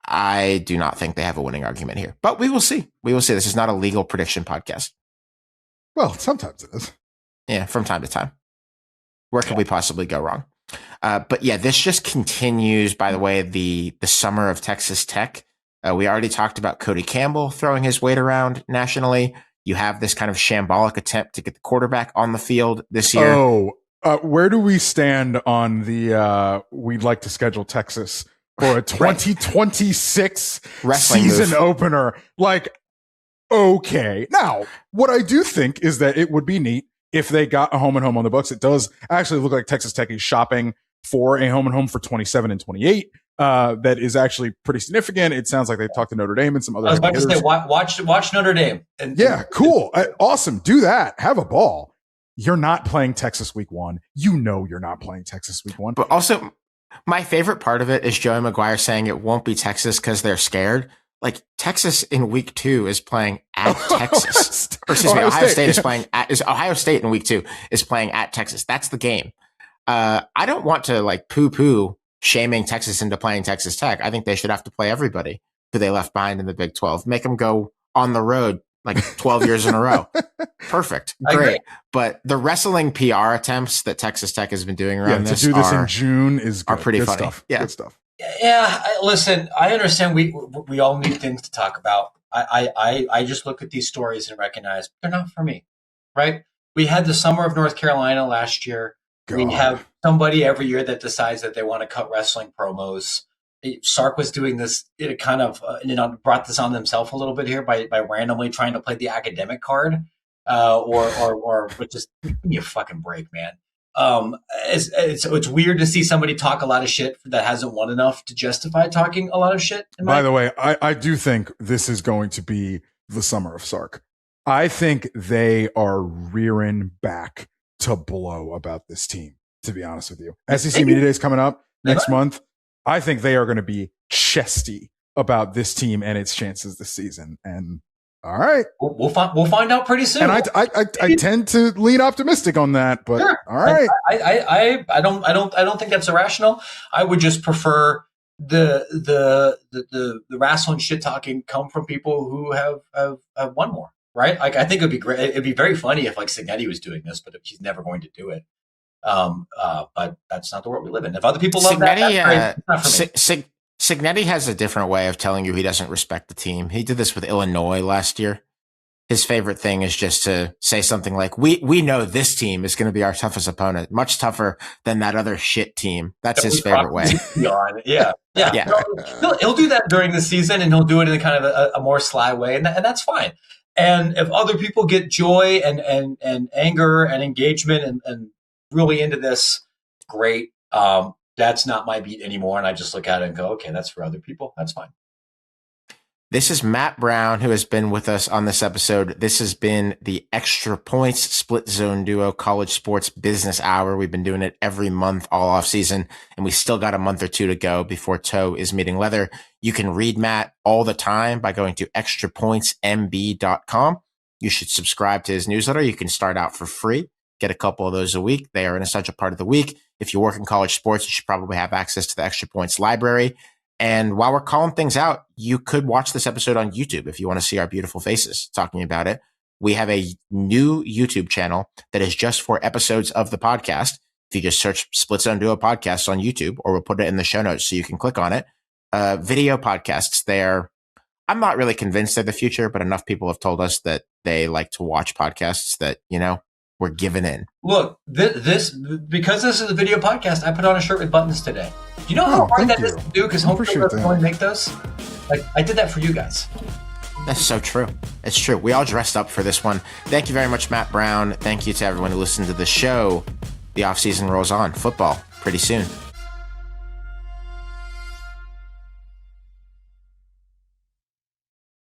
Speaker 1: I do not think they have a winning argument here. But we will see. We will see. This is not a legal prediction podcast.
Speaker 3: Well, sometimes it is.
Speaker 1: Yeah, from time to time. Where could we possibly go wrong? But yeah, this just continues, by the way, the summer of Texas Tech. We already talked about Cody Campbell throwing his weight around nationally. You have this kind of shambolic attempt to get the quarterback on the field this year.
Speaker 3: Where do we stand on the we'd like to schedule Texas for a 2026 season opener? Like, okay. Now, what I do think is that it would be neat if they got a home and home on the books. It does actually look like Texas Tech is shopping for a home and home for 27 and 28. That is actually pretty significant. It sounds like they've talked to Notre Dame and some other.
Speaker 2: I was about to say, watch Notre Dame.
Speaker 3: Yeah, cool. Awesome. Do that. Have a ball. You're not playing Texas week 1. You know you're not playing Texas week 1.
Speaker 1: But also, my favorite part of it is Joey McGuire saying it won't be Texas because they're scared. Like, Texas in week 2 is playing at Texas. Or excuse me, Ohio State is playing at Ohio State in week 2 is playing at Texas. That's the game. I don't want to like poo-poo shaming Texas into playing Texas Tech. I think they should have to play everybody who they left behind in the Big 12. Make them go on the road like 12 years in a row. Perfect. Great. But the wrestling PR attempts that Texas Tech has been doing around
Speaker 3: this in June are
Speaker 1: pretty funny.
Speaker 3: Stuff.
Speaker 1: Yeah.
Speaker 3: Good stuff.
Speaker 2: Yeah. Listen, I understand we all need things to talk about. I just look at these stories and recognize they're not for me, right? We had the summer of North Carolina last year. God. We have somebody every year that decides that they want to cut wrestling promos. Sark was doing this kind of, brought this on themselves a little bit here by randomly trying to play the academic card, or just give me a fucking break, man. It's weird to see somebody talk a lot of shit that hasn't won enough to justify talking a lot of shit.
Speaker 3: By the way, I do think this is going to be the summer of Sark. I think they are rearing back to blow about this team, to be honest with you. SEC Media Day is coming up next month. I think they are going to be chesty about this team and its chances this season. And All right.
Speaker 2: We'll find out pretty soon.
Speaker 3: And I tend to lean optimistic on that, but
Speaker 2: sure.
Speaker 3: All right.
Speaker 2: I don't think that's irrational. I would just prefer the wrestling and shit talking come from people who have won more, right? Like, I think it'd be great. It'd be very funny if like Signetti was doing this, but he's never going to do it. But that's not the world we live in. If other people love
Speaker 1: Signetti,
Speaker 2: that, that's not for me.
Speaker 1: Signetti has a different way of telling you he doesn't respect the team. He did this with Illinois last year. His favorite thing is just to say something like, we know this team is going to be our toughest opponent, much tougher than that other shit team. That's his favorite way.
Speaker 2: Yeah. He'll do that during the season, and he'll do it in kind of a more sly way, and that's fine. And if other people get joy and anger and engagement and really into this, great. That's not my beat anymore. And I just look at it and go, okay, that's for other people. That's fine.
Speaker 1: This is Matt Brown, who has been with us on this episode. This has been the Extra Points Split Zone Duo College Sports Business Hour. We've been doing it every month all off season, and we still got a month or two to go before toe is meeting leather. You can read Matt all the time by going to extrapointsmb.com. You should subscribe to his newsletter. You can start out for free, get a couple of those a week. They are an essential part of the week. If you work in college sports, you should probably have access to the Extra Points library. And while we're calling things out, you could watch this episode on YouTube if you want to see our beautiful faces talking about it. We have a new YouTube channel that is just for episodes of the podcast. If you just search Split Zone Duo Podcasts on YouTube, or we'll put it in the show notes so you can click on it. Video podcasts there. I'm not really convinced they're the future, but enough people have told us that they like to watch podcasts that, we're giving in.
Speaker 2: Look, this because this is a video podcast, I put on a shirt with buttons today. You know how hard that is to do? Because home field doesn't only make those. Like, I did that for you guys.
Speaker 1: That's so true. It's true. We all dressed up for this one. Thank you very much, Matt Brown. Thank you to everyone who listened to the show. The offseason rolls on. Football pretty soon.